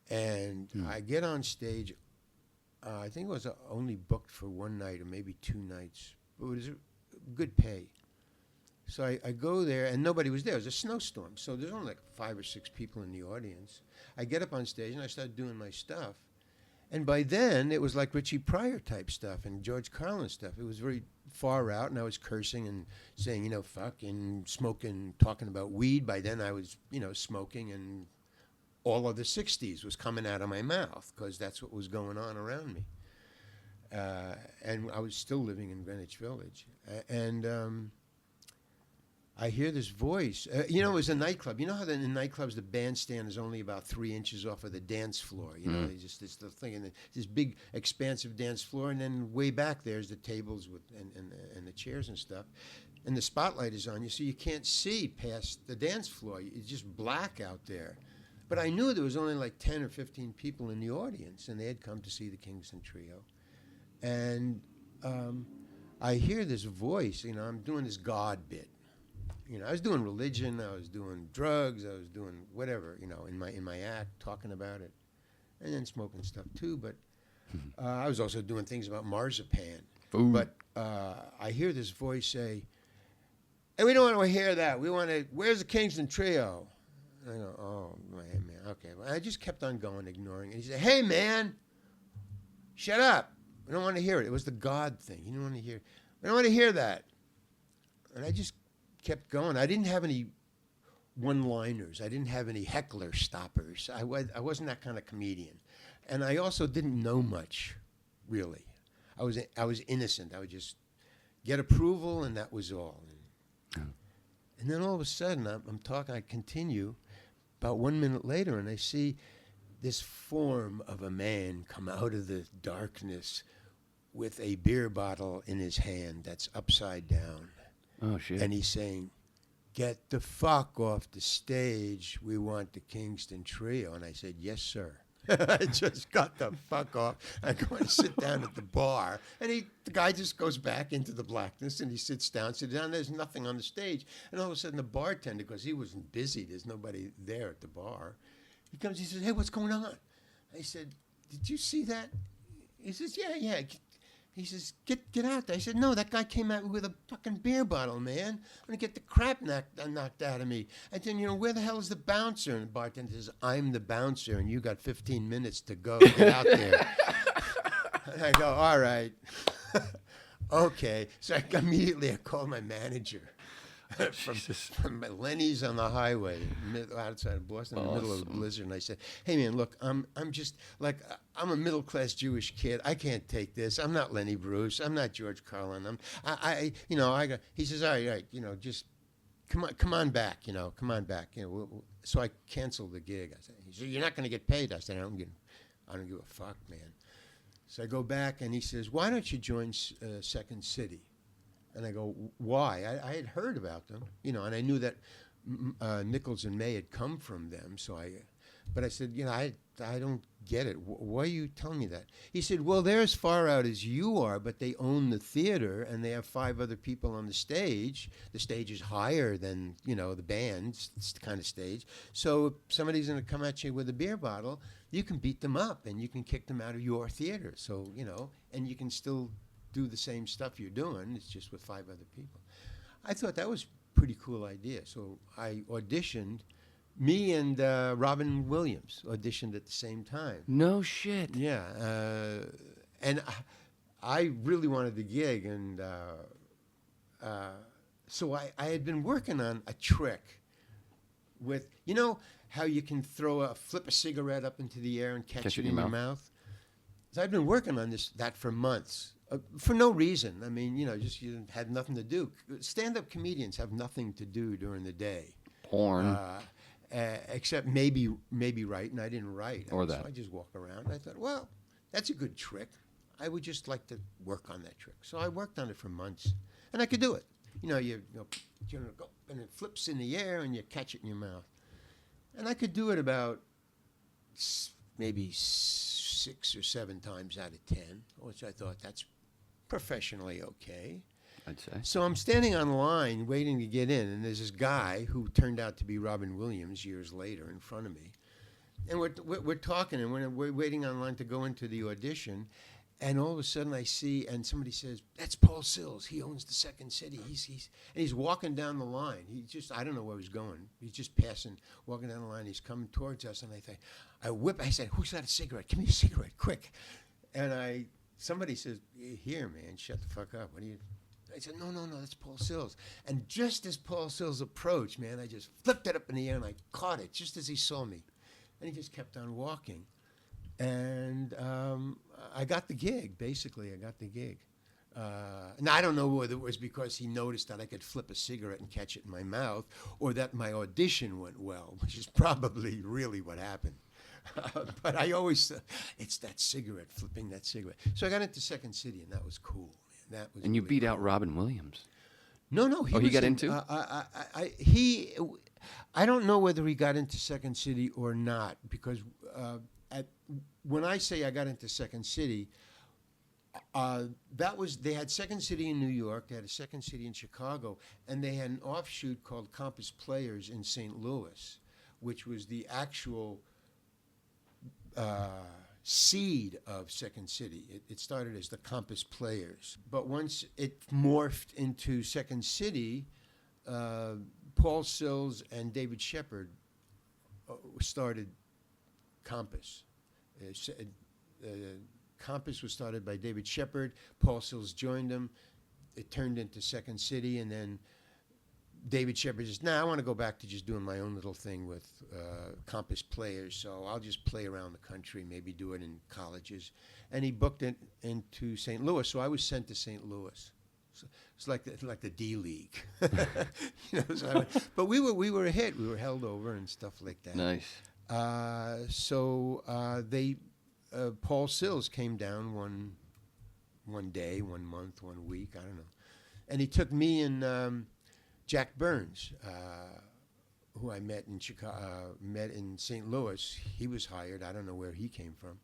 And I get on stage. I think it was only booked for one night or maybe 2 nights. But it was good pay. So I go there, and nobody was there. It was a snowstorm. So there's only like 5 or 6 people in the audience. I get up on stage, and I start doing my stuff. And by then, it was like Richie Pryor type stuff and George Carlin stuff. It was very far out, and I was cursing and saying, fuck, and smoking, talking about weed. By then, I was, smoking, and all of the 60s was coming out of my mouth because that's what was going on around me. And I was still living in Greenwich Village. I hear this voice. It was a nightclub. You know how in nightclubs the bandstand is only about 3 inches off of the dance floor. They just this the thing, and this big expansive dance floor, and then way back there's the tables with and the chairs and stuff. and the spotlight is on you, so you can't see past the dance floor. It's just black out there. But I knew there was only like 10 or 15 people in the audience, and they had come to see the Kingston Trio. And I hear this voice, you know, I'm doing this God bit. You know, I was doing religion, I was doing drugs, I was doing whatever, you know, in my act, talking about it, and then smoking stuff too. But I was also doing things about marzipan. Ooh. But I hear this voice say, "Hey, we don't want to hear that. We want to. Where's the Kingston Trio?" I go, "Oh man, okay." Well, I just kept on going, ignoring it. He said, "Hey, man, shut up. We don't want to hear it." It was the God thing. You don't want to hear. We don't want to hear that. And I just kept going. I didn't have any one-liners. I didn't have any heckler stoppers. I wasn't that kind of comedian, and I also didn't know much, really. I was innocent. I would just get approval, and that was all. And then all of a sudden, I'm talking. I continue. About 1 minute later, and I see this form of a man come out of the darkness with a beer bottle in his hand that's upside down. Oh, shit. And he's saying, "Get the fuck off the stage. We want the Kingston Trio." And I said, "Yes, sir." I just got the fuck off. I go and sit down at the bar. And the guy just goes back into the blackness, and he sits down. There's nothing on the stage. And all of a sudden, the bartender, because he wasn't busy, there's nobody there at the bar, he comes, he says, "Hey, what's going on?" I said, "Did you see that?" He says, Yeah. He says, get out there. I said, "No, that guy came at me with a fucking beer bottle, man. I'm going to get the crap knocked out of me." And then, you know, "Where the hell is the bouncer?" And the bartender says, "I'm the bouncer, and you got 15 minutes to go. Get out there." And I go, "All right." Okay. So I called my manager from Lenny's on the highway outside of Boston, in the middle of the blizzard. And I said, "Hey, man, look, I'm just like, I'm a middle-class Jewish kid. I can't take this. I'm not Lenny Bruce. I'm not George Carlin. He says, all right, you know, just come on back, you know, come on back. You know, so I canceled the gig. I said, he said, "You're not going to get paid." I said, I don't give a fuck, man. So I go back, and he says, "Why don't you join Second City?" And I go, "Why?" I had heard about them, you know, and I knew that Nichols and May had come from them. But I said, you know, I don't get it. Why are you telling me that? He said, "Well, they're as far out as you are, but they own the theater, and they have 5 other people on the stage. The stage is higher than, you know, the band's kind of stage. So if somebody's going to come at you with a beer bottle, you can beat them up, and you can kick them out of your theater. So, you know, and you can still do the same stuff you're doing. It's just with 5 other people." I thought that was a pretty cool idea. So I auditioned. Me and Robin Williams auditioned at the same time. No shit. Yeah. And I really wanted the gig. And so I had been working on a trick with, you know, how you can flip a cigarette up into the air and catch it in your mouth? So I'd been working on that for months. For no reason. I mean, you know, just you had nothing to do. Stand-up comedians have nothing to do during the day. Porn. Except maybe write, and I didn't write. Or So I just walk around. I thought, well, that's a good trick. I would just like to work on that trick. So I worked on it for months, and I could do it. You know, you go, and it flips in the air, and you catch it in your mouth. And I could do it about maybe 6 or 7 times out of 10, which I thought that's professionally okay. I'd say. So I'm standing on line waiting to get in, and there's this guy who turned out to be Robin Williams years later in front of me. And we're talking, and we're waiting on line to go into the audition, and all of a sudden I see, and somebody says, "That's Paul Sills. He owns the Second City. He's walking down the line. I don't know where he's going. He's just passing, walking down the line. He's coming towards us, and I said, "Who's got a cigarette? Give me a cigarette, quick." And somebody says, "Here, man, shut the fuck up. What are you?" I said, no, that's Paul Sills. And just as Paul Sills approached, man, I just flipped it up in the air, and I caught it just as he saw me. And he just kept on walking. And I got the gig, basically. I got the gig. And I don't know whether it was because he noticed that I could flip a cigarette and catch it in my mouth, or that my audition went well, which is probably really what happened. But I always, it's that cigarette, flipping that cigarette. So I got into Second City, and that was cool. That was. And you really beat cool. out Robin Williams. No. He was got in, into? I don't know whether he got into Second City or not, because when I say I got into Second City, they had Second City in New York, they had a Second City in Chicago, and they had an offshoot called Compass Players in St. Louis, which was the actual seed of Second City. It started as the Compass Players, but once it morphed into Second City, Paul Sills and David Shepard started Compass. Compass was started by David Shepard. Paul Sills joined them. It turned into Second City, and then David Shepard says, I want to go back to just doing my own little thing with Compass Players, so I'll just play around the country, maybe do it in colleges. And he booked it into St. Louis, so I was sent to St. Louis. So it's like the D League. But we were a hit. We were held over and stuff like that. Nice. Paul Sills came down one day, 1 month, 1 week, I don't know, and he took me and Jack Burns, who I met in met in St. Louis. He was hired. I don't know where he came from.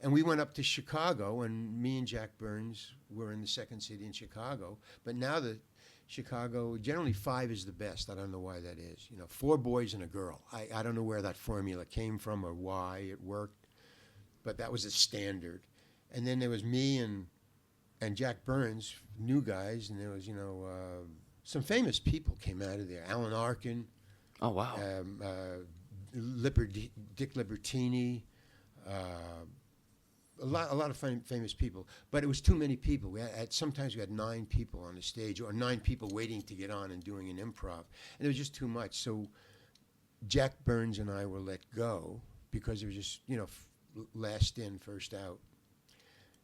And we went up to Chicago, and me and Jack Burns were in the Second City in Chicago. But now the Chicago, generally 5 is the best. I don't know why that is. 4 boys and a girl. I don't know where that formula came from or why it worked, but that was a standard. And then there was me and Jack Burns, new guys, and there was, some famous people came out of there. Alan Arkin. Oh, wow. Dick Libertini. A lot of famous people, but it was too many people. Sometimes we had 9 people on the stage, or 9 people waiting to get on and doing an improv, and it was just too much. So Jack Burns and I were let go because it was just last in, first out.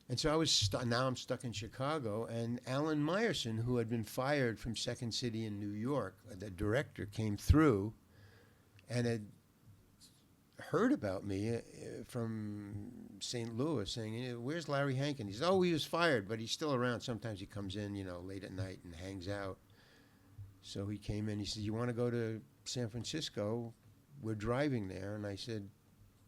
And so I was now I'm stuck in Chicago, and Alan Meyerson, who had been fired from Second City in New York, the director, came through and had heard about me from St. Louis, saying, where's Larry Hankin? He said, he was fired, but he's still around. Sometimes he comes in, late at night and hangs out. So he came in, he said, you want to go to San Francisco? We're driving there. And I said,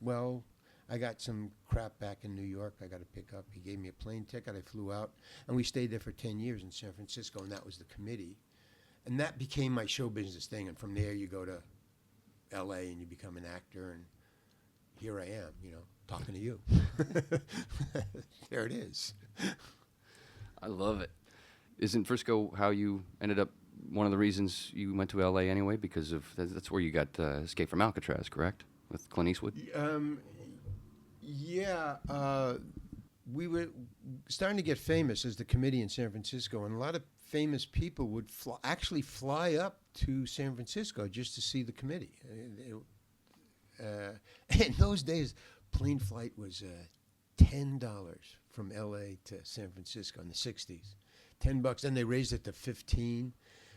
well, I got some crap back in New York I got to pick up. He gave me a plane ticket. I flew out, and we stayed there for 10 years in San Francisco, and that was the committee. And that became my show business thing. And from there, you go to L.A. and you become an actor, and here I am, talking to you. There it is. I love it. Isn't Frisco how you ended up, one of the reasons you went to L.A. anyway? Because that's where you got Escape from Alcatraz, correct? With Clint Eastwood? Yeah. We were starting to get famous as the committee in San Francisco, and a lot of famous people would actually fly up to San Francisco just to see the committee. In those days, plane flight was $10 from L.A. to San Francisco in the 60s. $10. Then they raised it to $15.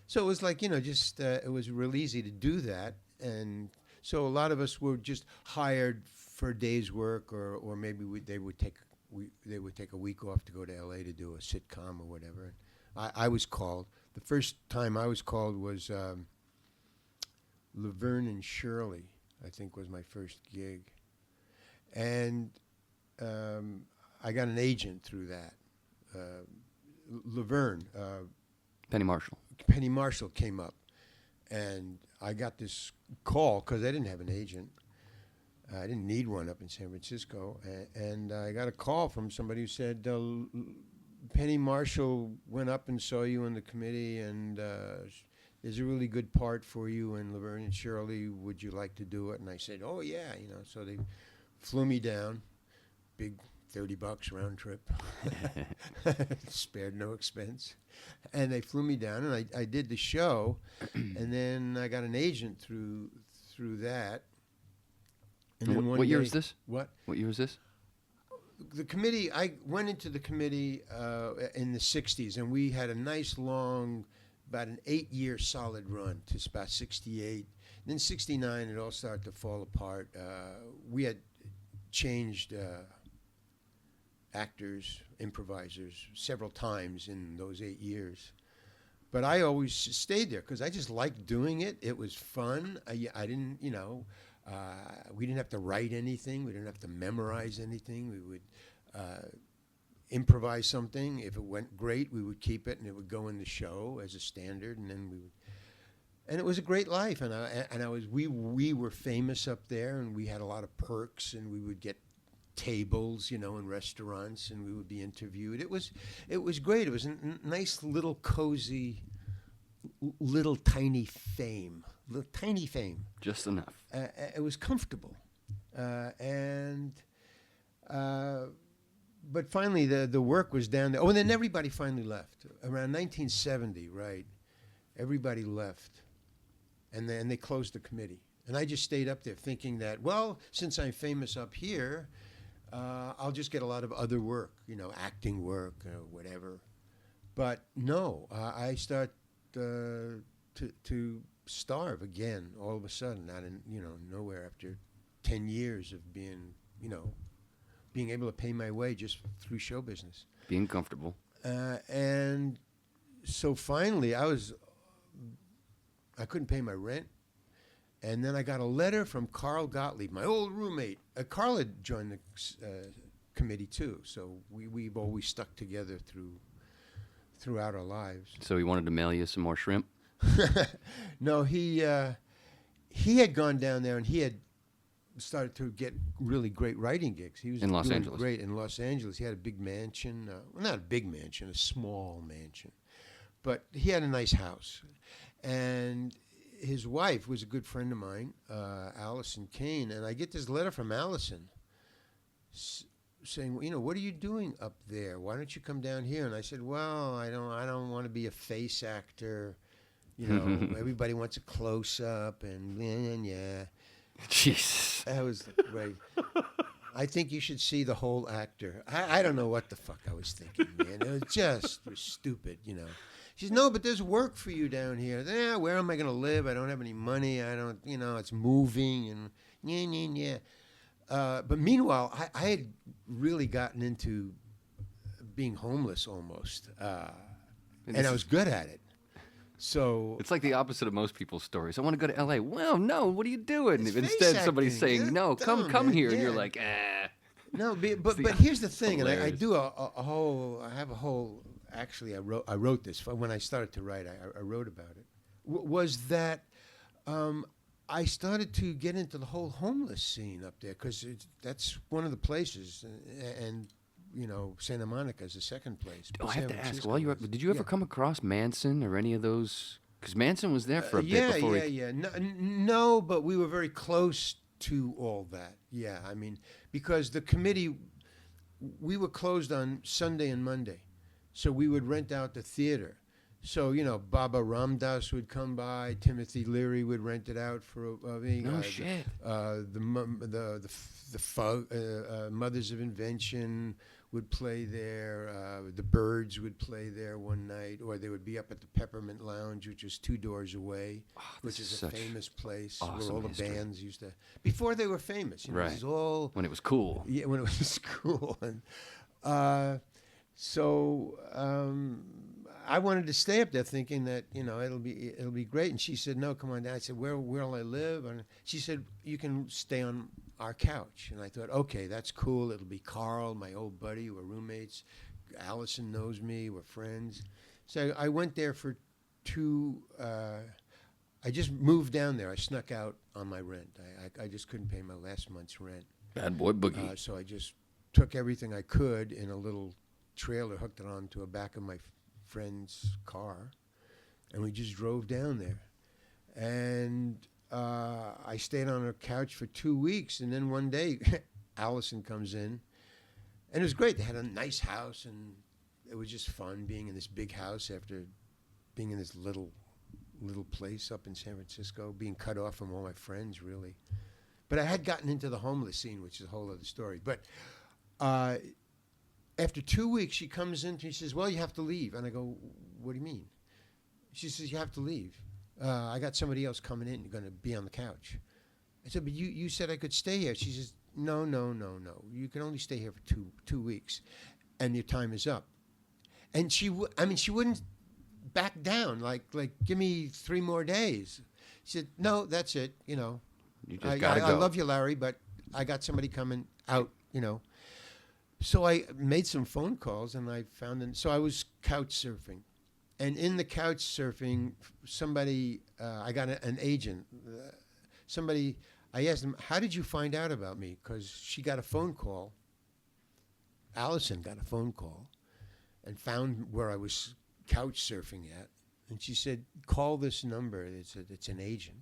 So it was like, it was real easy to do that. And so a lot of us were just hired for a day's work, or maybe they would take a week off to go to L.A. to do a sitcom or whatever. I was called. The first time I was called was Laverne and Shirley, I think, was my first gig. And I got an agent through that. Laverne. Penny Marshall. Penny Marshall came up, and I got this call because I didn't have an agent. I didn't need one up in San Francisco. And I got a call from somebody who said, Penny Marshall went up and saw you in the committee, and there's a really good part for you in Laverne and Shirley. Would you like to do it? And I said, oh, yeah. So they flew me down, big $30 round trip, spared no expense. And they flew me down, and I did the show, and then I got an agent through that. And then what year is this? What year is this? The committee, I went into the committee in the 60s, and we had a nice long, about an 8-year solid run to about 68. Then 69, it all started to fall apart. We had changed actors, improvisers, several times in those 8 years. But I always stayed there because I just liked doing it. It was fun. I didn't, we didn't have to write anything. We didn't have to memorize anything. We would improvise something. If it went great, we would keep it, and it would go in the show as a standard, and then we would. And it was a great life, we were famous up there, and we had a lot of perks, and we would get tables, in restaurants, and we would be interviewed. It was great. It was a nice little cozy, little tiny fame. Just enough. It was comfortable, but finally the work was down there. Oh, and then everybody finally left around 1970. Right, everybody left, and then they closed the committee. And I just stayed up there thinking that, well, since I'm famous up here, I'll just get a lot of other work, acting work or whatever. But no, I start to starve again all of a sudden, out in nowhere, after 10 years of being able to pay my way just through show business, being comfortable. And so finally, I couldn't pay my rent. And then I got a letter from Carl Gottlieb, my old roommate. Carl had joined the committee too, so we've always stuck together throughout our lives. So he wanted to mail you some more shrimp? No, he had gone down there, and he had started to get really great writing gigs. He was in Los doing Angeles. Great in Los Angeles. He had a big mansion. Well, not a big mansion, a small mansion. But he had a nice house. And his wife was a good friend of mine, Allison Kane, and I get this letter from Allison saying, what are you doing up there? Why don't you come down here? And I said, well, I don't want to be a face actor. Everybody wants a close up, and yeah. Jesus. That was right. I think you should see the whole actor. I don't know what the fuck I was thinking, man. It was stupid, She says, no, but there's work for you down here. Yeah, where am I going to live? I don't have any money. I don't, it's moving and yeah. But meanwhile, I had really gotten into being homeless almost. And I was good at it. So it's like the opposite of most people's stories. I want to go to L.A. Well, no, what are you doing? It's Instead, face somebody's acting. saying, no, come here. Yeah. And you're like, eh. No, but here's the thing, hilarious. and I do a whole. I have a whole. Actually, I wrote this when I started to write. I wrote about it. Was that I started to get into the whole homeless scene up there because that's one of the places, and Santa Monica is the second place. Oh, I have to ask. Francisco While you were, is- did you ever come across Manson or any of those? Because Manson was there for a bit before he... No, but we were very close to all that. Yeah, I mean, because the committee, we were closed on Sunday and Monday, so we would rent out the theater. So Baba Ramdas would come by, Timothy Leary would rent it out for shit. The Mothers of Invention would play there. The Byrds would play there one night, or they would be up at the Peppermint Lounge, which is 2 doors away, which is a famous place where awesome all the history. bands used to. Before they were famous, Right. It was all When it was cool. yeah, when it was cool, and I wanted to stay up there, thinking that it'll be great. And she said, "No, come on down." I said, "Where'll I live?" And she said, "You can stay on our couch." And I thought, "Okay, that's cool. It'll be Carl, my old buddy. We're roommates. Allison knows me. We're friends." So I went there for 2. I just moved down there. I snuck out on my rent. I just couldn't pay my last month's rent. Bad boy boogie. So I just took everything I could in a little trailer, hooked it onto the back of my friend's car, and we just drove down there. And I stayed on her couch for 2 weeks, and then one day, Allison comes in, and it was great. They had a nice house, and it was just fun being in this big house after being in this little place up in San Francisco, being cut off from all my friends, really. But I had gotten into the homeless scene, which is a whole other story. But after 2 weeks, she comes in and she says, "Well, you have to leave." And I go, "What do you mean?" She says, "You have to leave. I got somebody else coming in. You're going to be on the couch." I said, "But you said I could stay here." She says, No. You can only stay here for two weeks, and your time is up." And she wouldn't back down, like give me 3 more days. He said, no, that's it, you know. You just gotta go. I love you, Larry, but I got somebody coming out, you know. So I made some phone calls, and I found them. So I was couch surfing. And in the couch surfing, somebody, I got an agent. I asked him, how did you find out about me? Because she got a phone call. Allison got a phone call and found where I was couch surfing at. And she said, call this number. It's an agent.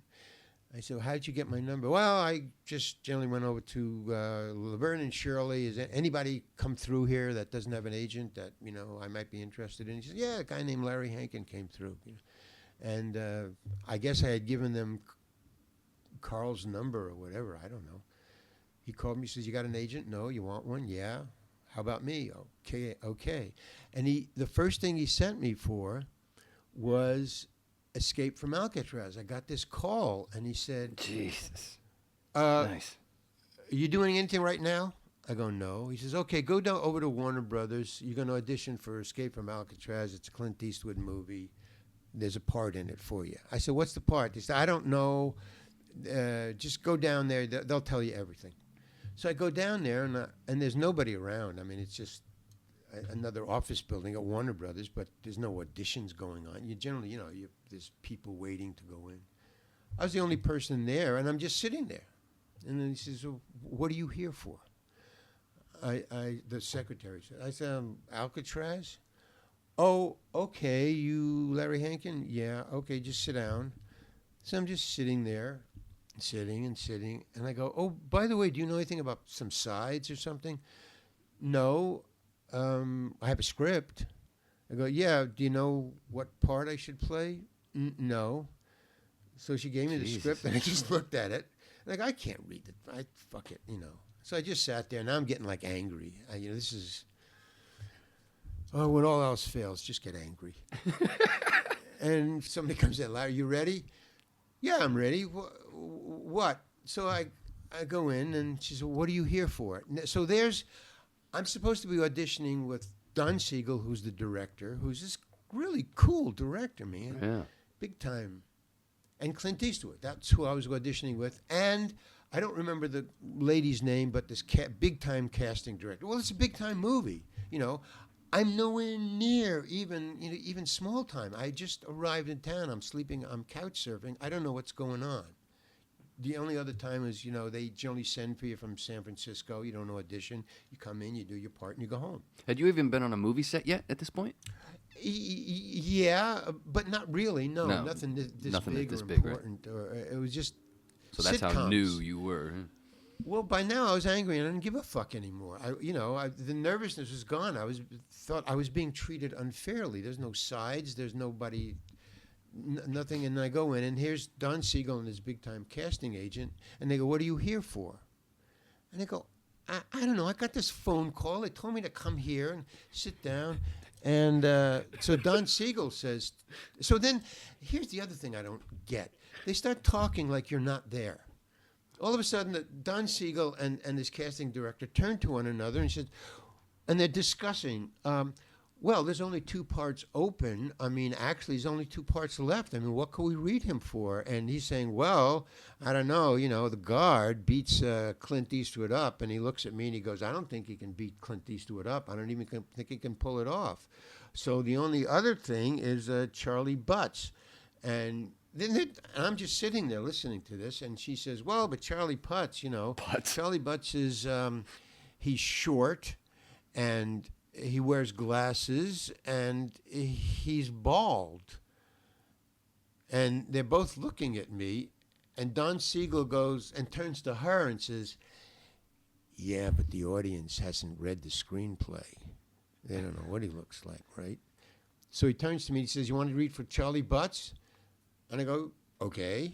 I said, well, how did you get my number? Well, I just generally went over to Laverne and Shirley. Is there anybody come through here that doesn't have an agent that, you know, I might be interested in? He said, yeah, a guy named Larry Hankin came through. You know. And I guess I had given them Carl's number or whatever. I don't know. He called me. He says, you got an agent? No. You want one? Yeah. How about me? Okay. And the first thing he sent me for was Escape from Alcatraz. I got this call, and he said, Jesus. Nice. Are you doing anything right now? I go, no. He says, okay, go down over to Warner Brothers. You're going to audition for Escape from Alcatraz. It's a Clint Eastwood movie. There's a part in it for you. I said, what's the part? He said, I don't know. Just go down there. They'll tell you everything. So I go down there, and there's nobody around. I mean, it's just another office building at Warner Brothers, but there's no auditions going on. You generally, you know, there's people waiting to go in. I was the only person there, and I'm just sitting there. And then he says, well, what are you here for? The secretary said, I said, Alcatraz? Oh, okay, you Larry Hankin? Yeah, okay, just sit down. So I'm just sitting there, sitting, and I go, oh, by the way, do you know anything about some sides or something? No. I have a script. I go, yeah, do you know what part I should play? No. So she gave me the script, and I just looked at it. Like, I can't read it. Fuck it, you know. So I just sat there. Now I'm getting, like, angry. This is, when all else fails, just get angry. And somebody comes in, Larry, you ready? Yeah, I'm ready. What? So I go in, and she said, what are you here for? So I'm supposed to be auditioning with Don Siegel, who's the director, who's this really cool director, man. Yeah. Big time. And Clint Eastwood. That's who I was auditioning with. And I don't remember the lady's name, but this big time casting director. Well, it's a big time movie. You know, I'm nowhere near even small time. I just arrived in town. I'm sleeping. I'm couch surfing. I don't know what's going on. The only other time is, you know, they generally send for you from San Francisco. You don't audition. You come in, you do your part, and you go home. Had you even been on a movie set yet at this point? Yeah, but not really. No, nothing this big or important. Right? Or it was just So that's sitcoms. How new you were. Well, by now I was angry and I didn't give a fuck anymore. The nervousness was gone. Thought I was being treated unfairly. There's no sides. There's nobody... nothing, and I go in, and here's Don Siegel and his big-time casting agent, and they go, what are you here for? And I go, I don't know, I got this phone call. They told me to come here and sit down, and so Don Siegel says, so then, here's the other thing I don't get. They start talking like you're not there. All of a sudden, Don Siegel and his casting director turn to one another and said, and they're discussing, well, there's only 2 parts open. I mean, actually, there's only 2 parts left. I mean, what can we read him for? And he's saying, well, I don't know. You know, the guard beats Clint Eastwood up. And he looks at me and he goes, I don't think he can beat Clint Eastwood up. I don't even think he can pull it off. So the only other thing is Charley Butts. And then I'm just sitting there listening to this. And she says, well, but Charley Butts, you know. Charley Butts is, he's short and... he wears glasses, and he's bald. And they're both looking at me, and Don Siegel goes and turns to her and says, yeah, but the audience hasn't read the screenplay. They don't know what he looks like, right? So he turns to me, he says, you want to read for Charley Butts? And I go, okay.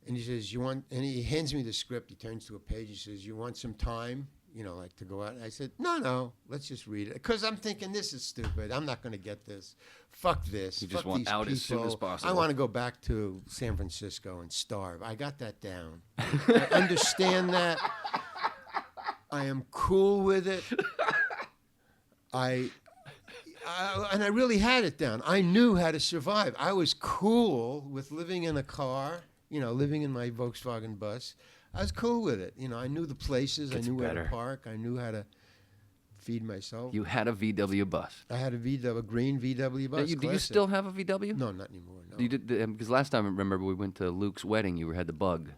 And he says, and he hands me the script. He turns to a page, he says, you want some time? You know, like to go out. And I said, no, let's just read it. Because I'm thinking, this is stupid. I'm not going to get this. Fuck this. You just Fuck want these out people. as soon as possible. I want to go back to San Francisco and starve. I got that down. I understand that. I am cool with it. I and I really had it down. I knew how to survive. I was cool with living in a car, living in my Volkswagen bus. I was cool with it. I knew the places. Gets I knew where better. to park. I knew how to feed myself. You had a VW bus. I had a green VW bus. Do you classic. still have a VW? No, not anymore. No. You did because last time I remember we went to Luke's wedding. You had the bug,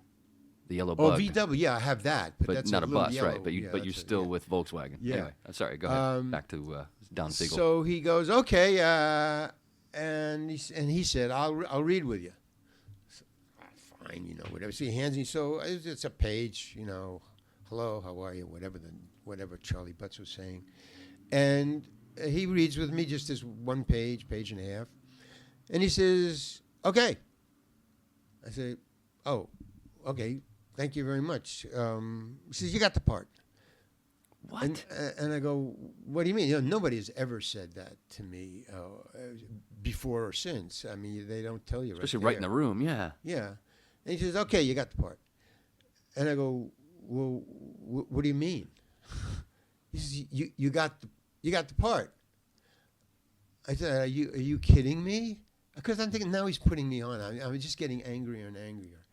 the yellow Oh, bug. VW. Yeah, I have that, but that's not a little bus, yellow. right? But you're that's still with Volkswagen. Yeah. Anyway, sorry. Go ahead. Back to Don Siegel. So he goes, okay, and he said, I'll read with you. So, fine, whatever. So he hands me. So it's a page, hello, how are you? Whatever Charley Butts was saying, and he reads with me just this one page and a half, and he says, okay. I say, oh, okay, thank you very much. He says, you got the part. What? And I go, what do you mean? Nobody has ever said that to me before or since. I mean, they don't tell you Especially right right in the room, yeah. Yeah. And he says, okay, you got the part. And I go, well, what do you mean? He says, you got the part. I said, are you kidding me? Because I'm thinking now he's putting me on. I'm just getting angrier and angrier.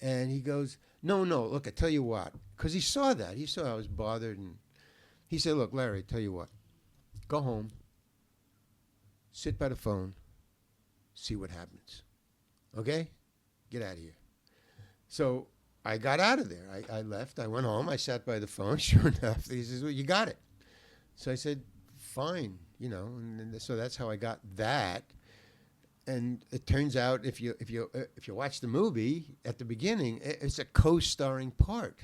And he goes, no, look, I tell you what. Because he saw that. He saw I was bothered. And he said, look, Larry, I tell you what. Go home. Sit by the phone. See what happens. Okay? Get out of here. So I got out of there. I left. I went home. I sat by the phone. Sure enough, he says, well, you got it. So I said, fine. And so that's how I got that. And it turns out, if you watch the movie at the beginning, it's a co-starring part.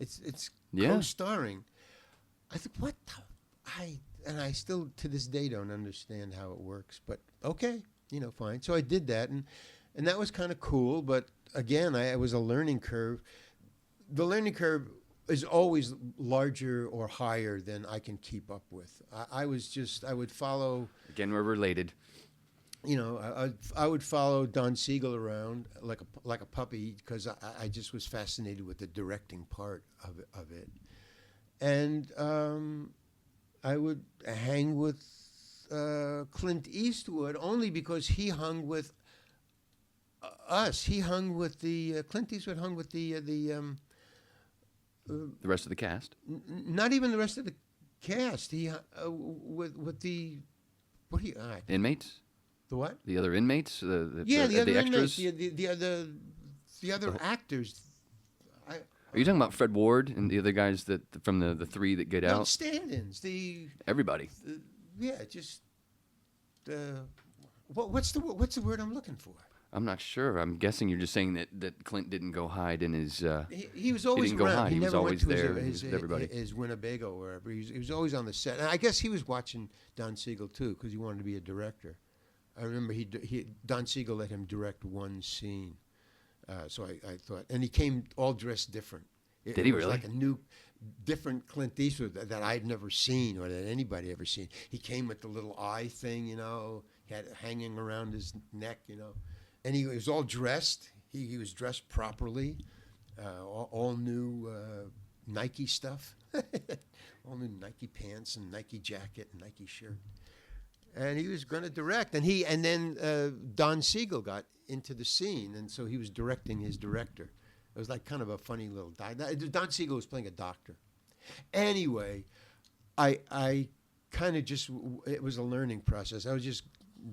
It's co-starring. I thought, what? I still to this day don't understand how it works. But okay, fine. So I did that, and that was kind of cool. But again, it was a learning curve. The learning curve is always larger or higher than I can keep up with. I would follow. Again, we're related. I would follow Don Siegel around like a puppy because I just was fascinated with the directing part of it, and I would hang with Clint Eastwood only because he hung with us. He hung with Clint Eastwood hung with the rest of the cast. Not even the rest of the cast. He with the what do you Inmates. The what? The other inmates? The other extras? inmates, the other actors. Are you talking about Fred Ward and the other guys that from the three that get out? Stand-ins. Everybody. What's the word I'm looking for? I'm not sure. I'm guessing you're just saying that Clint didn't go hide in his. He was always he didn't around. go hide. He was never always went to there. He was with everybody. His Winnebago or wherever. He was always on the set. And I guess he was watching Don Siegel too because he wanted to be a director. I remember Don Siegel let him direct one scene. So I thought, and he came all dressed different. Did he was really? Like a new, different Clint Eastwood that I'd never seen or that anybody ever seen. He came with the little eye thing, he had it hanging around his neck, and he was all dressed. He was dressed properly, all new Nike stuff, all new Nike pants and Nike jacket and Nike shirt. And he was going to direct, and then Don Siegel got into the scene, and so he was directing his director. It was like kind of a funny little Don Siegel was playing a doctor. Anyway, I kind of it was a learning process. I was just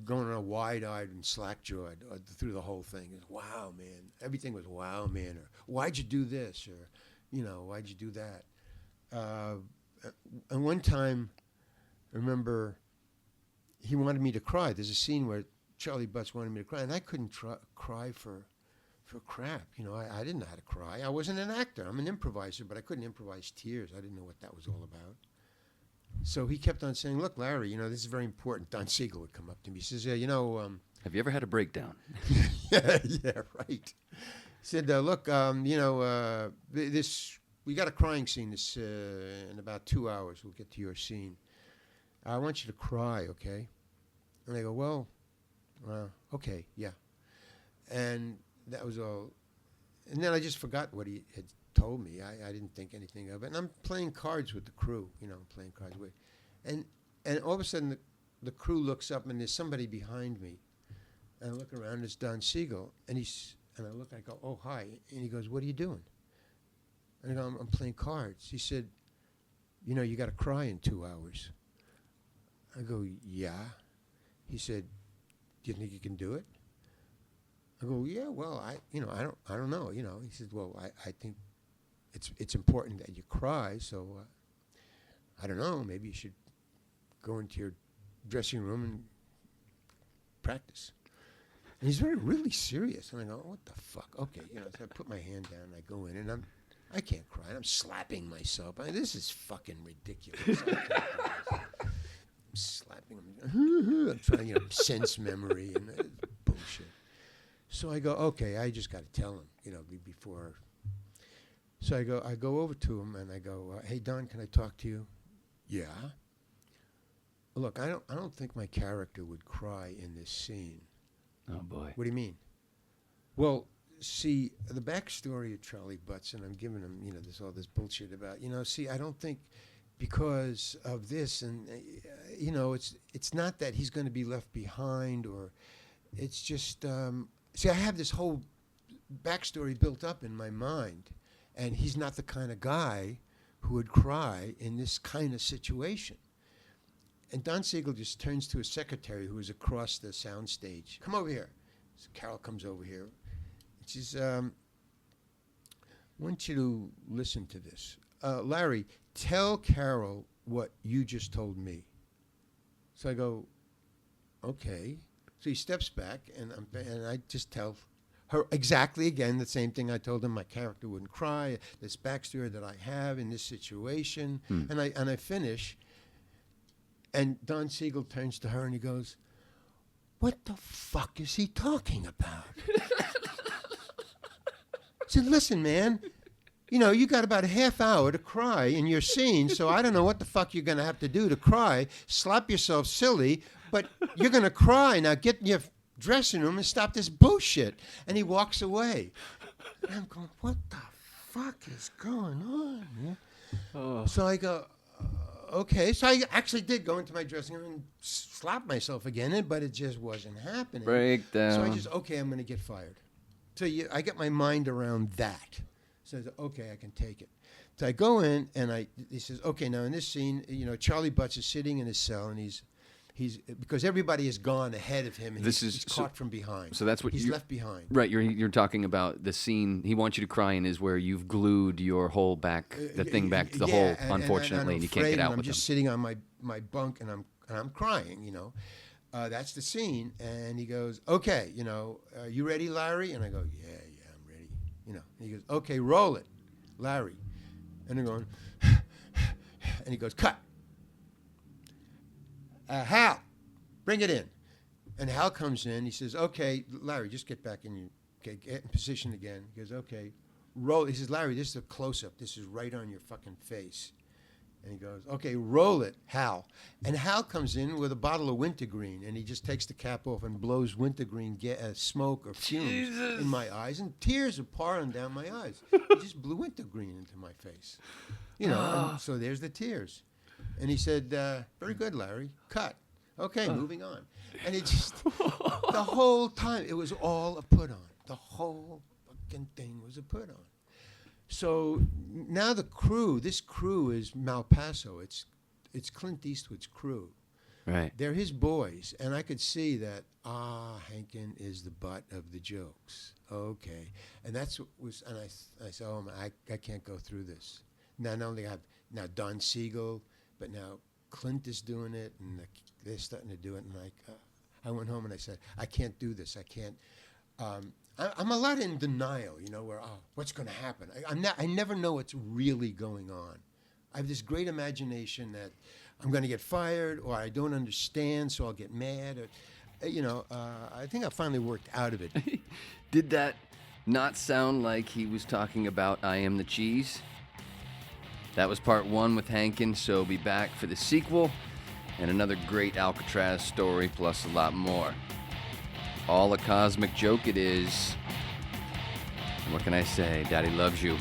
going around wide-eyed and slack-jawed through the whole thing. It was, wow, man. Everything was wow, man. Or why'd you do this? Or, why'd you do that? And one time, I remember he wanted me to cry. There's a scene where Charley Butts wanted me to cry, and I couldn't cry for crap. I didn't know how to cry. I wasn't an actor. I'm an improviser, but I couldn't improvise tears. I didn't know what that was all about. So he kept on saying, look, Larry, this is very important. Don Siegel would come up to me. He says, have you ever had a breakdown? yeah, right. He said, look, we got a crying scene in about 2 hours. We'll get to your scene. I want you to cry, okay? And I go, well, okay, yeah. And that was all. And then I just forgot what he had told me. I didn't think anything of it. And I'm playing cards with the crew, playing cards with. And all of a sudden, the crew looks up, and there's somebody behind me. And I look around, it's Don Siegel, and I look, I go, oh, hi. And he goes, what are you doing? And I go, I'm playing cards. He said, you know, you got to cry in 2 hours. I go, yeah. He said, do you think you can do it? I go, yeah, well, I don't know, you know. He said, well, I think it's important that you cry, so I don't know, maybe you should go into your dressing room and practice. And he's really serious. And I go, what the fuck? Okay, you know, so I put my hand down and I go in, and I can't cry. I'm slapping myself. This is fucking ridiculous. I can't do this. I'm slapping him. I'm trying, you know, sense memory and bullshit. So I go, okay, I just got to tell him, you know, before. So I go over to him and I go, hey Don, can I talk to you? Yeah. Look, I don't think my character would cry in this scene. Oh boy. What do you mean? Well, see, the backstory of Charley Butts, and I'm giving him, you know, all this bullshit about, you know, see, I don't think because of this, and you know, it's not that he's going to be left behind, or it's just, see, I have this whole backstory built up in my mind, and he's not the kind of guy who would cry in this kind of situation. And Don Siegel just turns to his secretary, who is across the soundstage. Come over here. So Carol comes over here. She says, I want you to listen to this. Larry, tell Carol what you just told me. So I go, okay. So he steps back, and I just tell her exactly again the same thing I told him. My character wouldn't cry. This backstory that I have in this situation, and I finish. And Don Siegel turns to her and he goes, "What the fuck is he talking about?" I said, "Listen, man, you know, you got about a half hour to cry in your scene, so I don't know what the fuck you're going to have to do to cry. Slap yourself silly, but you're going to cry. Now get in your dressing room and stop this bullshit." And he walks away. And I'm going, what the fuck is going on, man? Oh. So I go, okay. So I actually did go into my dressing room and slap myself again, but it just wasn't happening. Breakdown. So I just, okay, I'm going to get fired. So I get my mind around that. So I said, okay, I can take it. So I go in, and he says, okay, now in this scene, you know, Charley Butts is sitting in his cell, and he's because everybody has gone ahead of him, and he's caught from behind. So that's what he's left behind. Right, you're talking about the scene he wants you to cry in is where you've glued your whole back, the thing back to the hole, unfortunately, and you can't get out with I'm just sitting on my bunk, and I'm crying, you know. That's the scene, and he goes, okay, you know, you ready, Larry? And I go, yeah, I'm ready, you know. And he goes, okay, roll it, Larry. And I'm going, and he goes, cut. Hal, bring it in. And Hal comes in. He says, okay, Larry, just get back in get in position again. He goes, okay, roll. He says, Larry, this is a close-up. This is right on your fucking face. And he goes, okay, roll it, Hal. And Hal comes in with a bottle of wintergreen, and he just takes the cap off and blows wintergreen smoke or fumes in my eyes, and tears are pouring down my eyes. He just blew wintergreen into my face. You know, and so there's the tears. And he said, very good, Larry. Cut. Okay, moving on. And it just, the whole time, it was all a put on. The whole fucking thing was a put on. So now this crew is Malpaso. It's Clint Eastwood's crew. Right. They're his boys. And I could see that, Hankin is the butt of the jokes. Okay. And that's what was, and I said, oh, man, I can't go through this. Now, not only I have now Don Siegel, but now Clint is doing it, and they're starting to do it. And I went home and I said, I can't do this. I can't. I'm a lot in denial, you know, where, what's going to happen? I never know what's really going on. I have this great imagination that I'm going to get fired, or I don't understand, so I'll get mad. Or, you know, I think I finally worked out of it. Did that not sound like he was talking about I Am the Cheese? That was part 1 with Hankin, so be back for the sequel and another great Alcatraz story, plus a lot more. All a cosmic joke it is. And what can I say? Daddy loves you.